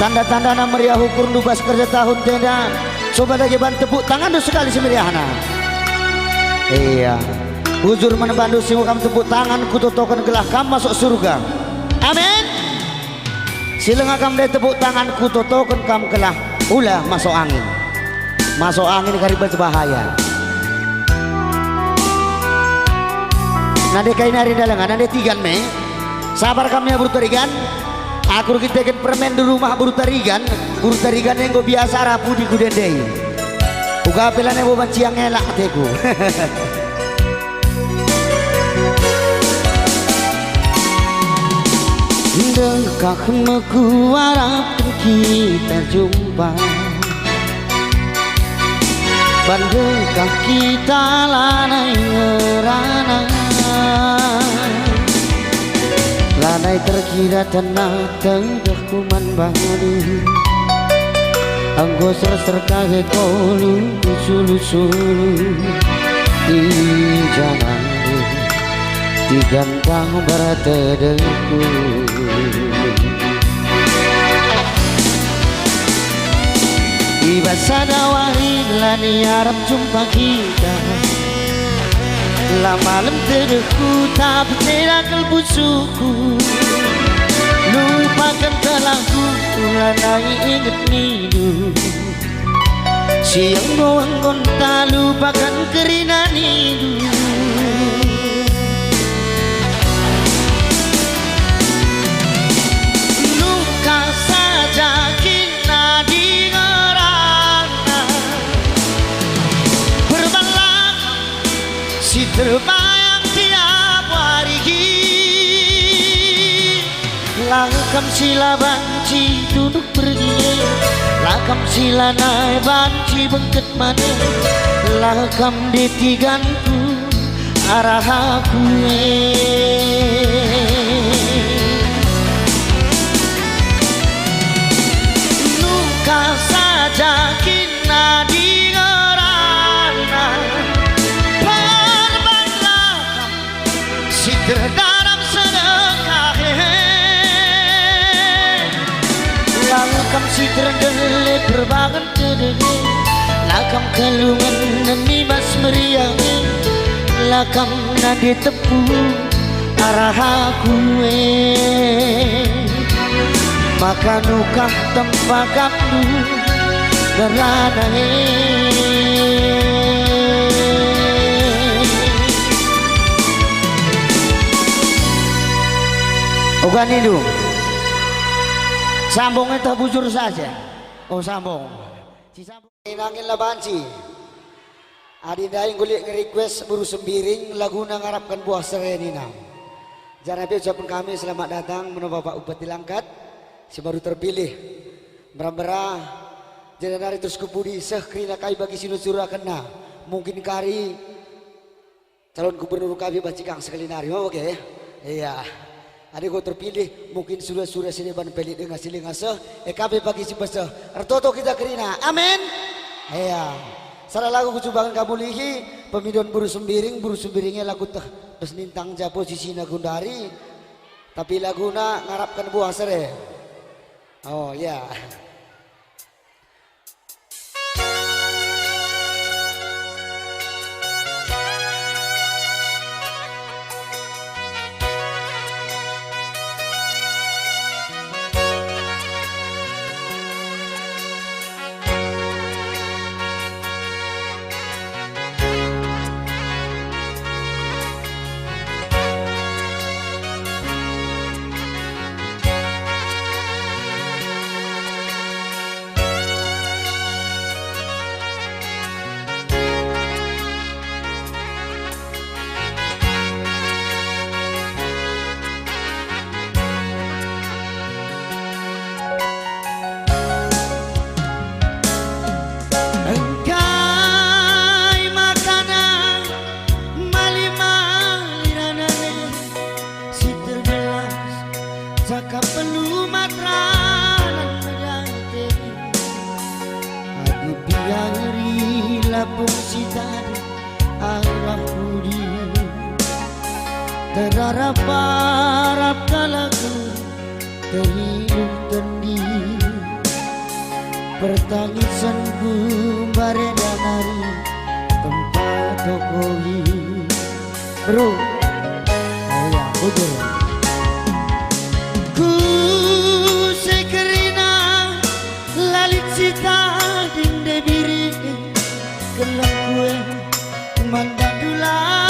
tanda-tanda meriah ukur dubas kerja tahun tenda coba lagi bantu tepuk tangan dulu sekali semeriahna. Iya, hujur menebandu sing kam tepuk tangan kututokan gelah kam masuk surga. Amin. Silang kam deh tepuk tangan kututokan kam gelah ulah masuk angin. Masuk angin karibet bahaya. Nade kain hari dalangan nade tigan me. Sabar kami ya bertarigan. Aku kita kan permen di rumah bertarigan yang gue biasa rapu di kudendei. Uga pelane bo banci yang elak teku. Dekahmu ku harapkan kita jumpa bandengkah kita lanai ngerana lanai terkira tanah tengah kuman badu anggo ser-ser kage kolu sulu-sulu di jalan di gantang baratedeku tiba sadawari lani harap jumpa kita lah malam terdeku tapi tidak kelbusuku lupakan telahku lanai inget nidu siang goang gonta lupakan kerina nidu luka saja kina di ngerana berbalak si terbayang tiap hari lakam sila banci duduk pergi lakam sila naik banci bengket mana lakam ditiganku arah aku luka saja kina di ngerana perbalakam si terdalam sedekah lakam si terendele berbangun tedege lakam kalungan nemi bas meriangi lakam nadi tepu arah aku maka nukah tempat kamu gerana ogan itu sambungnya tak bujur saja. Oh sambung. Si sambung. Nangin labanci. Adinda yang kulit nge-request buru sembiring lagu ngarapkan buah serenina. Jangan ucapan kami selamat datang menurut Bapak Bupati Langkat. Si baru terpilih. Merah-merah. Jangan hari terus kebudi sekrina kai bagi sinusura kena. Mungkin kari calon gubernur kami bacikang sekali nari. Oh, oke. Iya. Adik kau terpilih mungkin sudah sini ban pelit dengan siling asa kabe pagi si basa artoto kita kerina amin iya salah lagu kucubangan kamu lihi pemidon buru sembiringnya lagu teh terus nintang ja posisi nagundari tapi laguna ngarapkan buah sere oh ya terharap kalaku terhidup tendi pertangisanku bareda nari tempat tokohi bro oh ya betul ku sekerina lalit sita dinde biri kelang kue mandadulah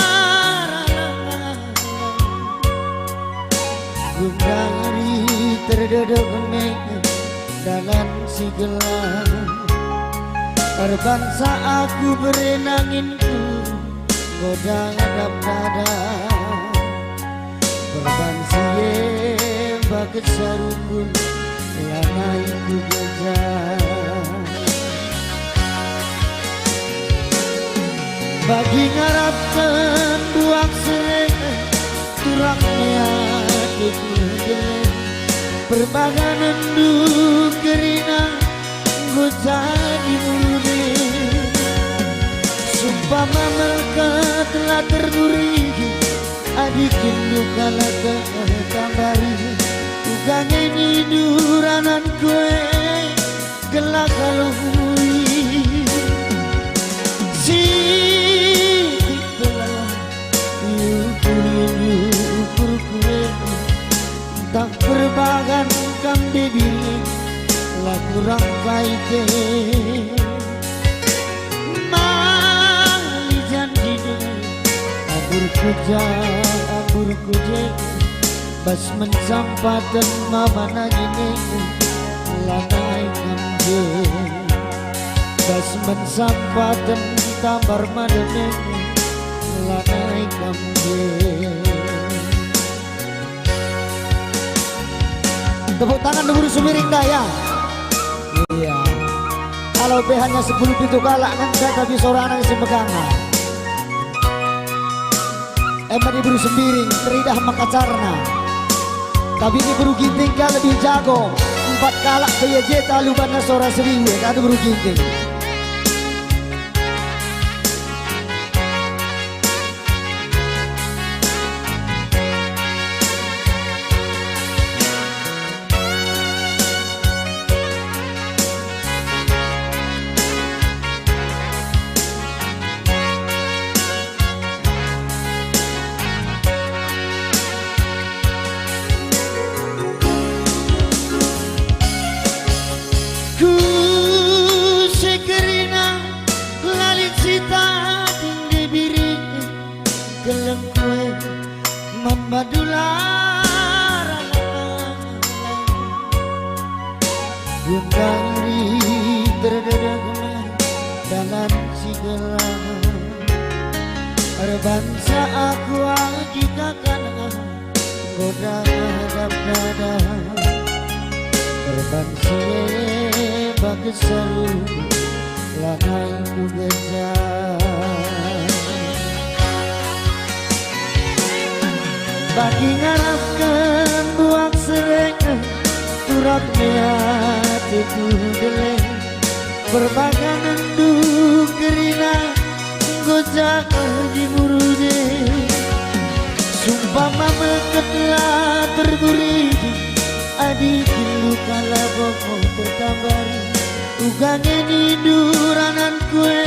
Gundari terduduk dalam si gelap terbangsa aku berenanginku goda hadap dada berbansi baget sarukun lanaiku gejah bagi ngarapkan buang sereng turangnya perbahanan du kerina ku jadi murni. Sumpah mereka telah terburi, adikin luka laka tambari. Ugang ini duranan kue gelak kalau hui. Si telah ukur kue tak berbagan kam debili laku rangkai ke. Mali janji abur kuja bas mensampatan mama nagine lanai kamje. Bas mensampatan tambar madene lanai kamje. Tepuk tangan dulu Sumiring Daya. Iya. Kalau hanya 10 pintu galak nangka tapi seorang yang semegangan. Emang di Buru Sembiring teridah makacarna. Tapi di Buru Ginting kan lebih jago. 4 kalak kaya jeta lubana sora seriwe kan Buru Ginting. Gundari terdedek dalam segala bangsa aku agitakan goda dada berbangsa bagus seru lanai ku gejar bagi ngarapkan buang sereng turak hatiku geleng berbagai nenduk gerina gojak di murude. Sumpah mama telah terburi adik luka laboko tertabari. Ugang ini duranan kue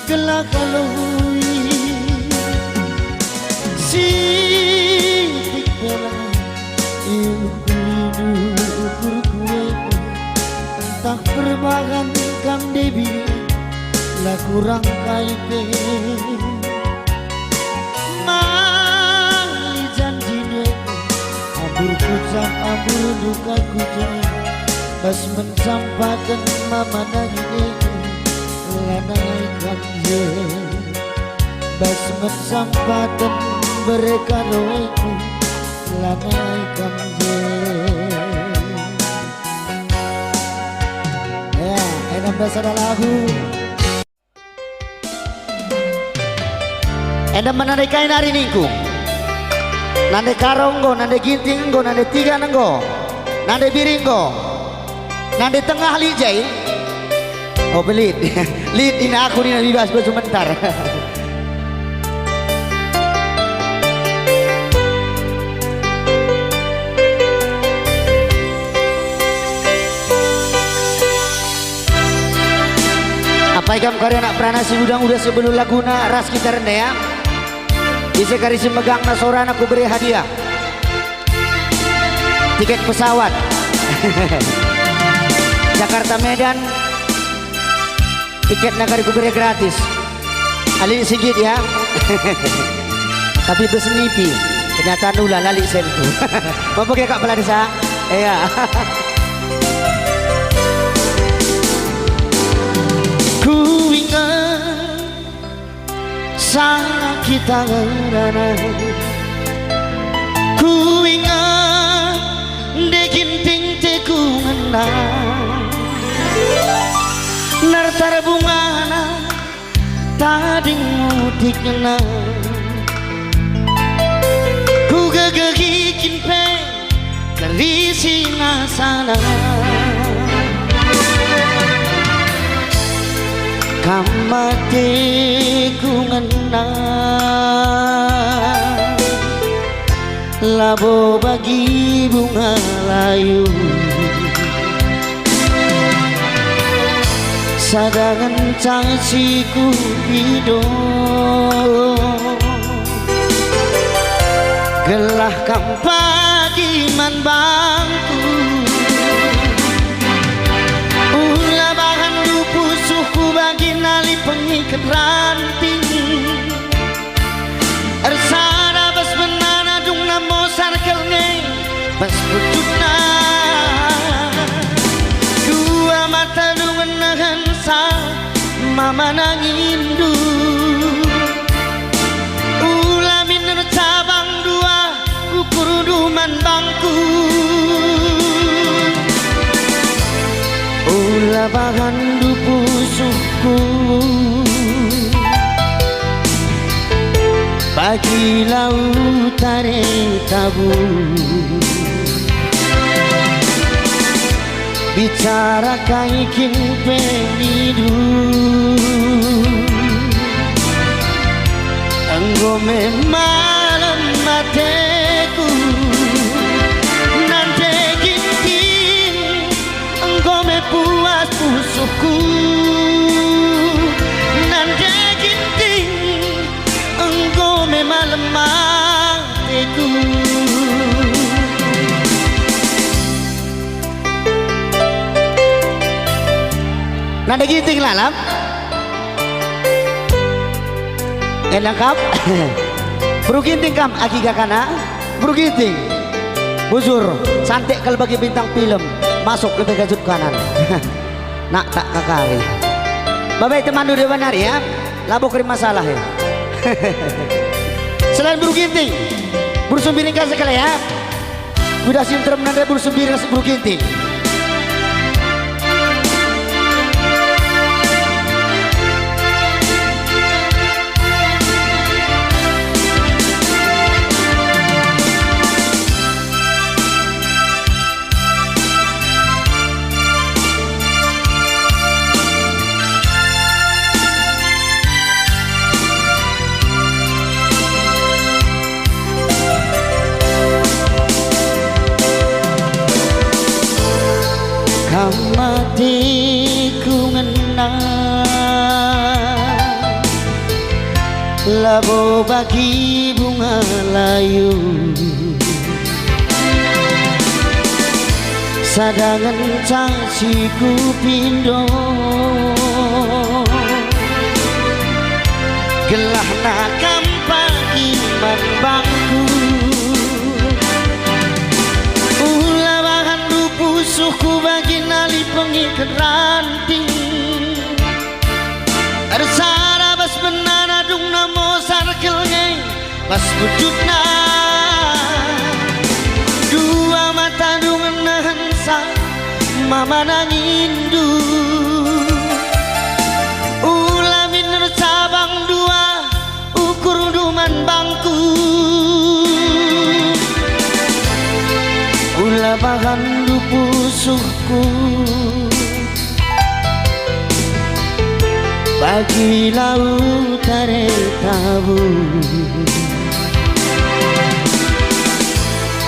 gelak kalau hui. Si tikbelah ukur kue entah perbagan kang debi laku rangkai pe. Mali janjine abur kucang abur duka kucang bas mensampatan mama nagine lanai kamje. Bas mensampatan mereka doiku lanai kamje. Ya, enam dasar lagu enda menarikai nari ningkung nande karonggo nande gintinggo nande tiga nenggo nande biringgo nande tengah lijai. Oh belit lid ini aku nih bebas sebentar. Apa ikam karya nak pranasi udang udah sebelum laguna ras kita rendah ya. Bisa kari semegang nasoran aku beri hadiah tiket pesawat Jakarta Medan, tiket negara ku beri gratis alih sigit ya. Tapi besenipi kenyataan ulah lali senku. Mau pakai kak peladesa iya. Ku ingat saat kita ngerana, ku ingat deginting teku ngenang nartar bungana tadi mudik ngenang. Ku gegegikin pe dari sinasana kamate ku ngenang labo bagi bunga layu sadangan caciku hidup gelah kam pagi man bangku ulah bahan dupu suku bagi nali pengikat ranting ersana bas benana dung namo sarkel nge bas bujuna dua mata dung nahan sa mama nangindu ulah miner cabang dua kuruduman bangku ulah bahan dupu suku bagi lautare tabu bicara kaikin penidu anggo malam mateku nanti ginting anggo me puas pusuku nanti ginting anggo me malam mateku nanda ginting lalam enak kap bro ginting kam aki kakana bro ginting buzur santai kalau bagi bintang film masuk lebih ke sudut kanan nak tak kakari babai teman udah benar ya labo kirim masalah ya selain bro ginting bro sumbiring kan sekali ya udah sintrom nanda bro sumbiring bro ginting kamatiku ngenang labo bagi bunga layu sadangan caciku pindo gelah nakam pagi man bangku ulah bahan dupu suku bagi nali pengikat ranting ersara bas benana dung namo sarkel nge bas wujudna dua mata dung nahan sa mama nangindu ulah miner cabang dua ukur duman bangku ulah bahan dupu suku bagi lautare tabu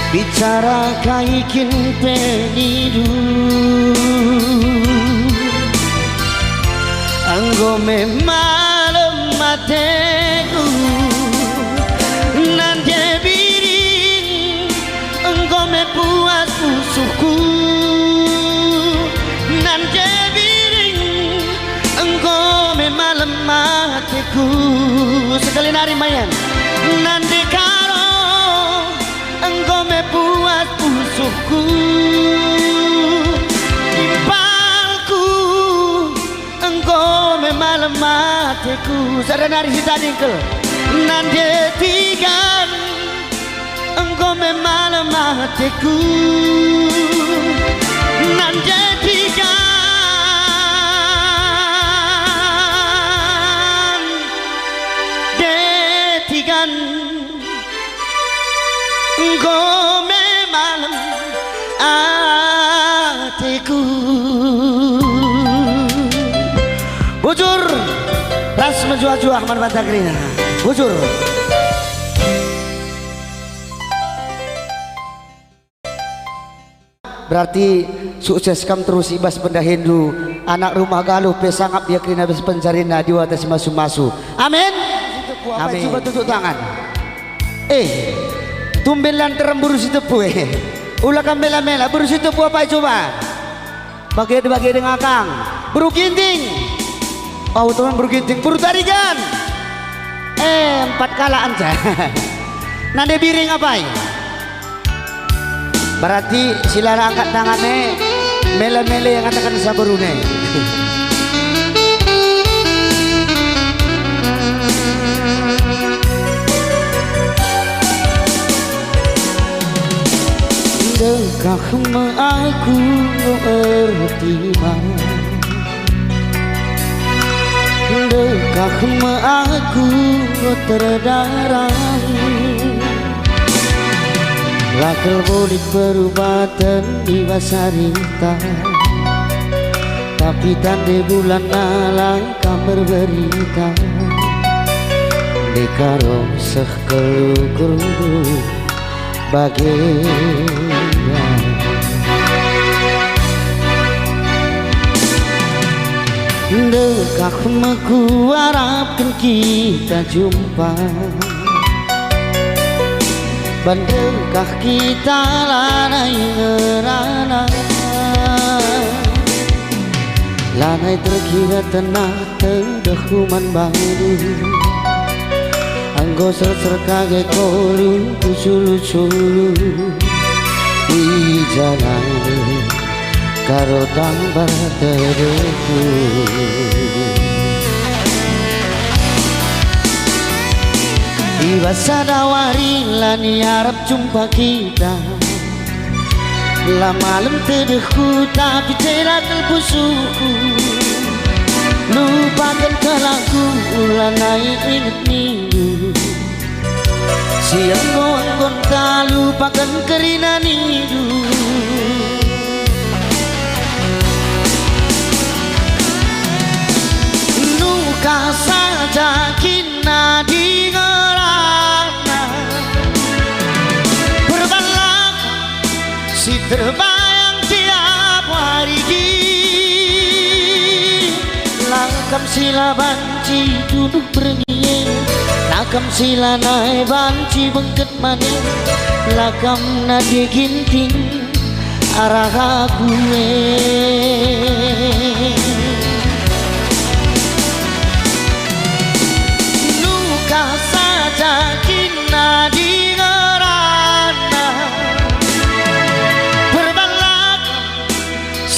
bicara kaikin penidu anggo me malam mateku nanti biring anggo me puas pusuku nanti biring anggo me malam mateku sekali nari mayan nanti karo anggo me puas pusuku impalku anggo me malam mateku sada nari sita dingkel nanti tigan anggo me malam mateku nanti tigan detigan anggo me malam atiku bujur menjuah-juah manfaat takrina. Bujur. Berarti sukses kam terus ibas benda Hindu. Anak rumah galuh pesangap dia krina bes pencarina di atas masu-masu. Amin. Amin. Coba tutup tangan. Tumben lantaran buru si tepu ulah kam mela-mela buru si tepu apa coba? Bagi dengan kang. Buru ginting. Oh teman buru ginting, buru tarigan. 4 kala anja. Nade biring apa? Berarti sila angkat tangannya mele-mele yang katakan sabarune. Dekahmu aku mengerti dekahmu aku terdarah lakal boleh perubatan di wasarita tapi tanda bulan nalang kabar berita dekaro sekelu bagian dekahmu ku harapkan kita jumpa bandengkah kita lanai ngerana lanai terkira tenah terdahuman baru anggo ser kaget kolu kusulu-sulu di jalan karo tambah terdeku Iba sadawari lani harap jumpa kita lah malam terdeku tapi cerak terpusuku lupakan kelaku ulah naik ingat minggu siang gon tak lupakan kerina nidu nuka saja kina di si terbayang tiap hari langkam sila banci duduk bernyi lakam sila naik banci bengket maning lakam nadi ginting arah aku nuka saja kina di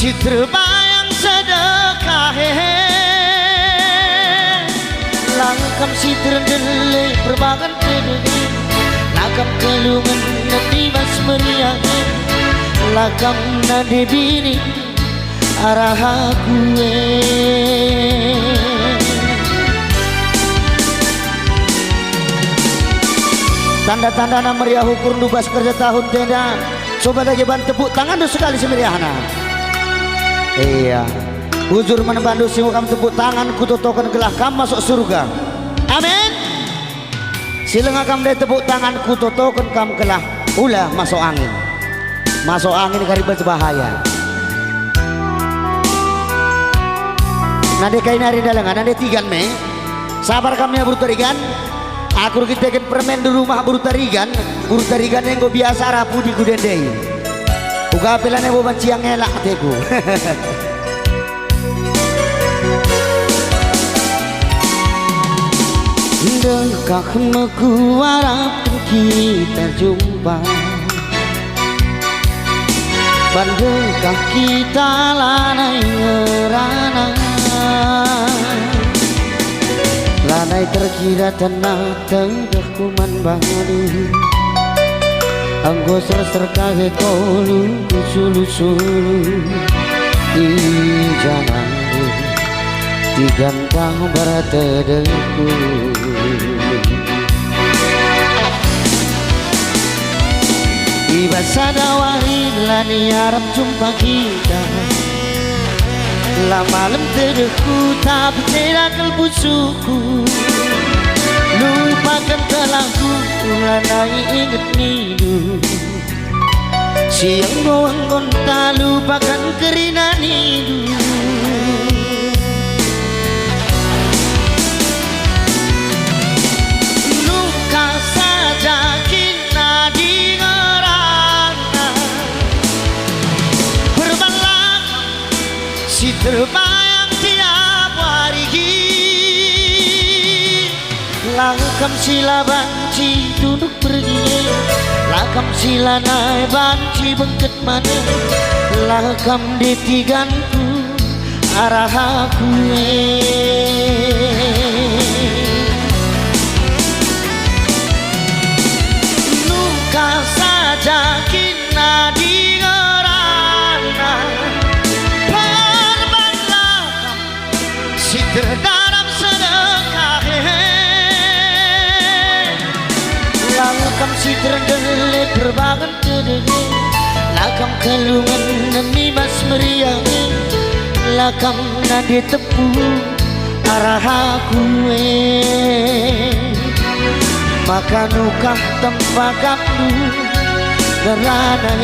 si terbayang sedekah langkam si terendele perbangan terendele lakam kelungan nanti mas meriah lakam nade bini arah aku tanda-tanda meriah ukur nubas kerja tahun tenda coba lagi ban tepuk tangan tuh sekali semeriahna. Iya, bujur menembandu simu kam tepuk tangan ku totokan gelah kam masuk surga. Amin. Silenga kam deh tepuk tangan ku totokan kam gelah ulah masuk angin. Masuk angin kari berbahaya. Nade kain hari dalangan, nade tigan me. Sabar kami ya buru tarigan. Aku kita kan permen di rumah buru tarigan yang gue biasa rapu di kudendei. Uga pelane bo banciang elak teku. Dekahmu ku harapkan kita jumpa bandengkah kita lanai ngerana lanai terkira tanah terdakuman baru anggo ser kaget kolu kusulu-sulu di jalan di gantang bertedeku iba sadawari lani harap jumpa kita lah malam terdeku tapi tidak kalbu suku. Lupakan kelahku ulanai ingat nidu. Siang goang gonta lupakan kerina nidu. Luka saja kina di ngerana. Berbalang si terbayang tiap hari. Lakam sila banci duduk pergi. Lakam sila naik banci bengket mana. Lakam detiganku arah aku. Luka saja kina di ngerana. Perban lakam si terdalam sedekah. Lakam si terdelet berbangun kedege. Lakam kelungan demi mas meriang. Lakam nadi tepu arah aku. Maka nukah tempakapmu gerana.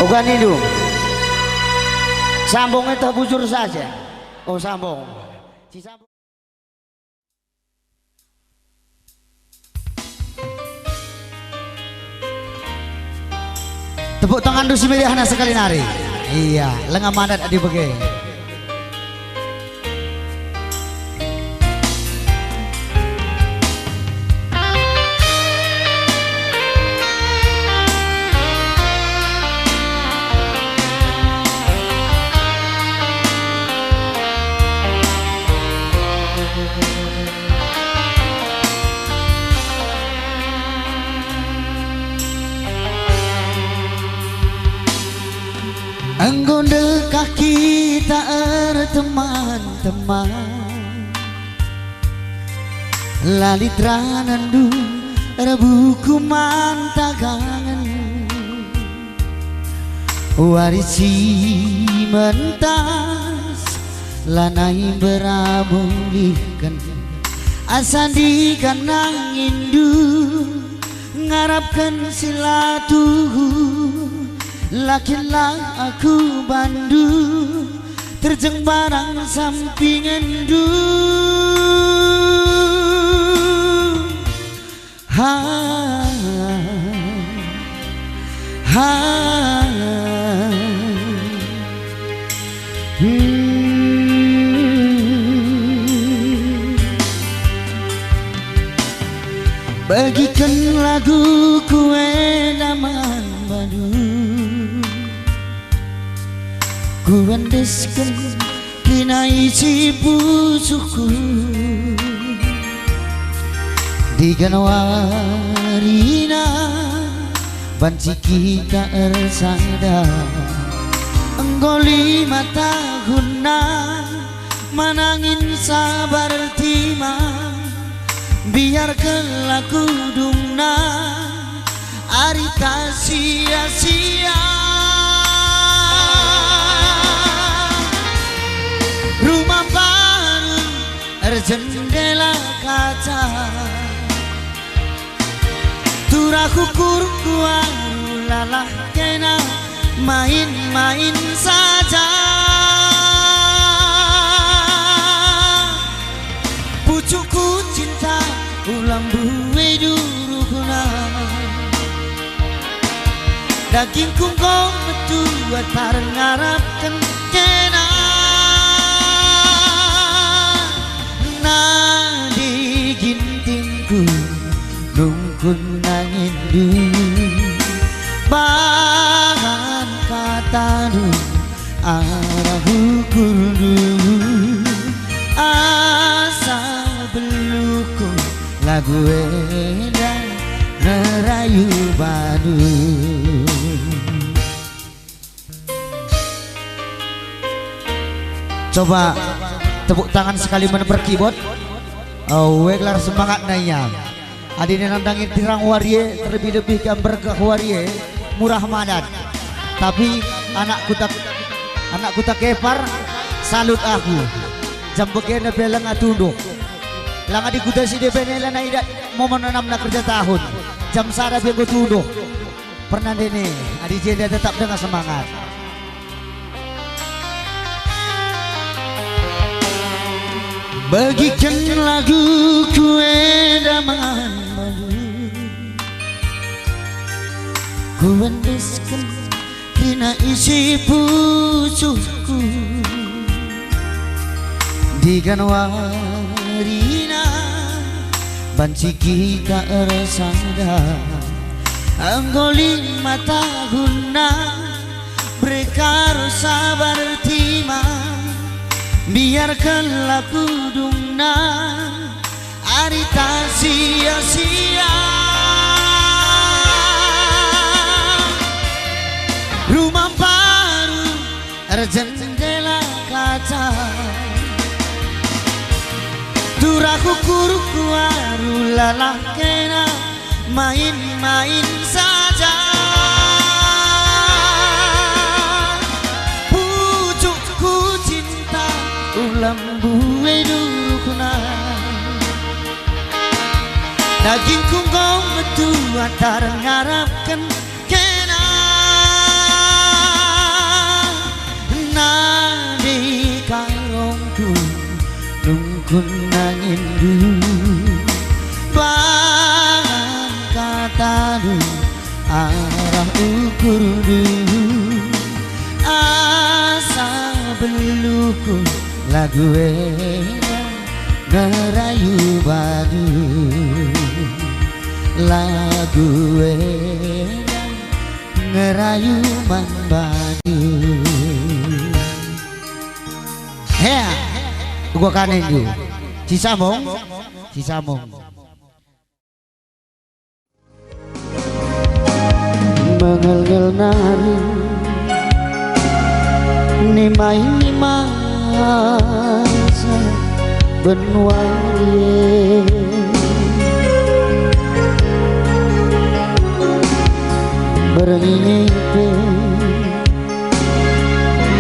Ogan itu sambungnya tak bujur saja. Oh sambung. Si sambung. Tepuk tangan dulu si Mediahana sekali nari. Iya, lengah mandat adi bege. Engkau dekah kita teman-teman. Lalit ranandu rebuku mantagangan. Warisi mentas lanai berabulihkan. Asandikan nangindu ngarapkan silatuhu. Lakilah aku bandu terjeng barang sampingan du. Ha ha Bagikan lagu kue naman badu. Ku andeskan kina isi pusuku. Di Januarina banci kita ersada. Engkau 5 tahun manangin sabar timang. Biarkan laku dungna arita sia-sia. Rumah baru jendela kaca. Turah kukur kuang lalah kena main-main saja. Pucukku cinta ulang buwe durukuna. Dagingku kau betua tar ngarapkan kena. Nadi gintingku nungkun nangin du. Bahan kata du arah ukur du. Asal beluku lagu edan nerayu badu. Coba tepuk tangan sekali meneper keyboard. Weglar semangat nanya. Adine nandangin tirang warie terlebih-lebih gambar ke warie murah madan. Tapi anakku tak kepar salut aku. Jam begini belang atunduk. Lang adik kuda si depenela na idat mau menanam na kerja tahun. Jam sada bego tunduk. Pernah dene adik jeda tetap dengan semangat. Bagikan lagu kue daman malu, ku endeskan dina isi pucukku di ganwarina banci kita eresada anggoli mata guna berkar sabar timah. Biarkan laku dungna arita sia-sia. Rumah baru jendela kaca turaku kuruku aru lalah kena main-main saja. Lambu edukuna daging kungkong metu antar ngarapkan kena nadi karongku nungkun nangin dulu bang kata du arah ukur dulu asa beluku lagu ngerayu badu lagu ngerayu man badu hea gua kanen ju cisamong mengelgel nari nimai benua bernyipe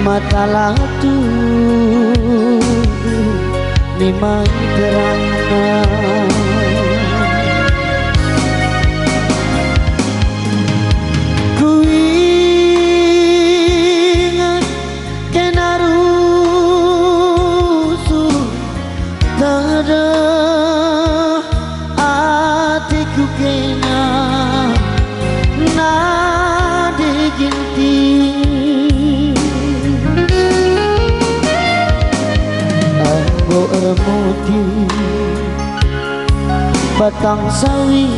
mata latu nimai terang remoti batang sawit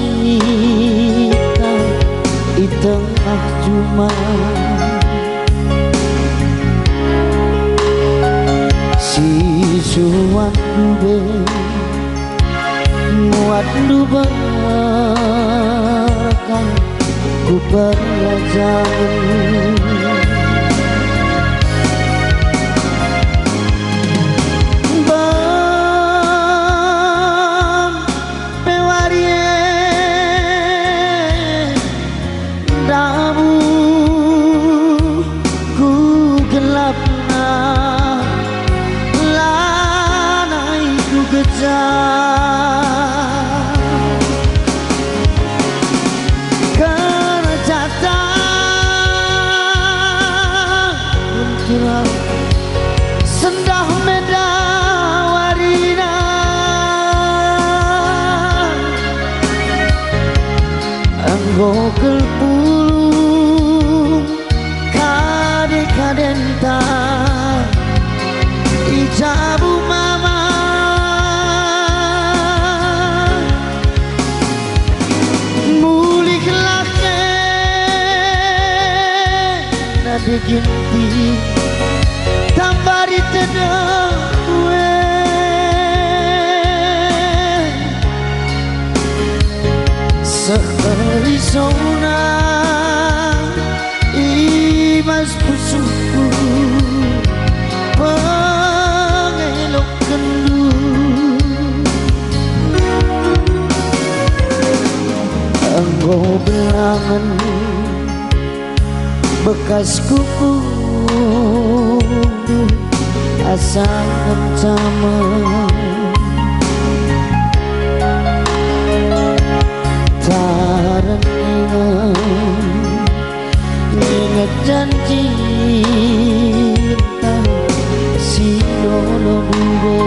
di tengah cuma si suwan dube muat dubakan ku perlajaran sendah medawarina anggo kelpulung kade-kadenta ijabu mama muliklah ke nade ginti tambari tenang gue sekerisona imas pusuku pengelok kendu kangen bekas kuku asa ancaman tarengan ingat janji si nono duwe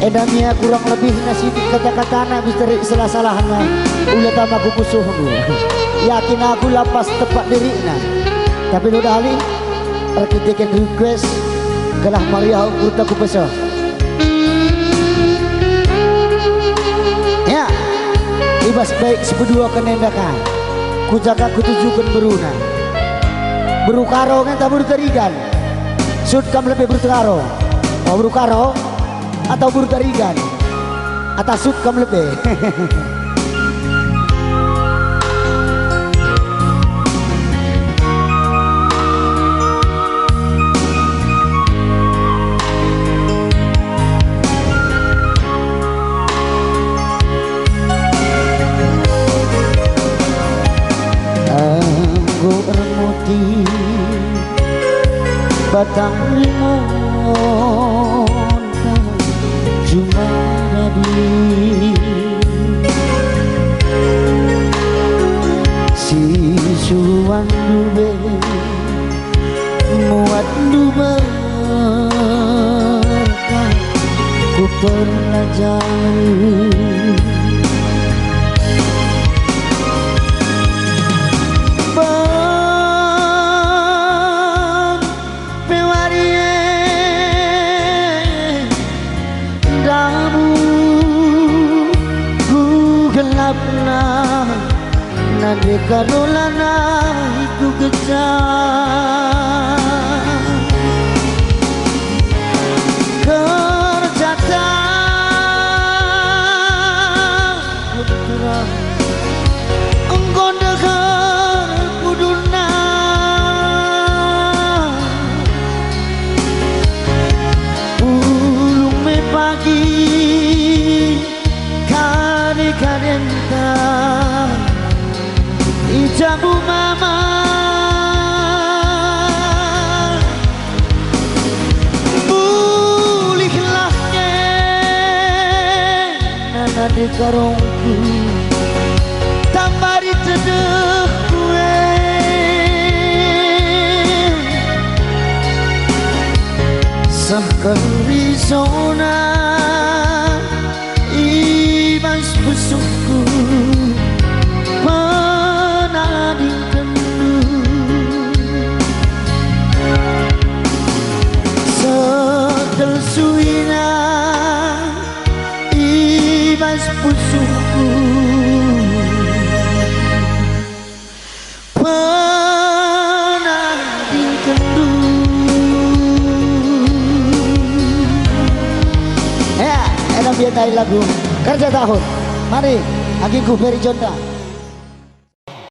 edamnya kurang lebih nasib kata-kata anak misteri salah-salahnya ulah tambah kupusuh yakin aku lapas tepat dirinya tapi udah ali arkiteknya request galah Maria urta kupesa ya ibas baik sepedua kenendakan ku jaga kutujukan beruna berukaro kan tak berterigan sud kam lebih berukaro mau berukaro atau bertarigan atas sud kam lebih anggur muti batang limau cuma nabi si suan dube muat dube ku pelajari nade karolana itu kejar kerjata putra engkau dengar kuduna ulung me pagi kare-karenta Ijabu mama pulihlah nana di karongku tambari teduh kue sakari zona ibas busukku suina ibas pusuku pernah dikendu ya enak biar lagu kerja tahun mari agingku beri jonda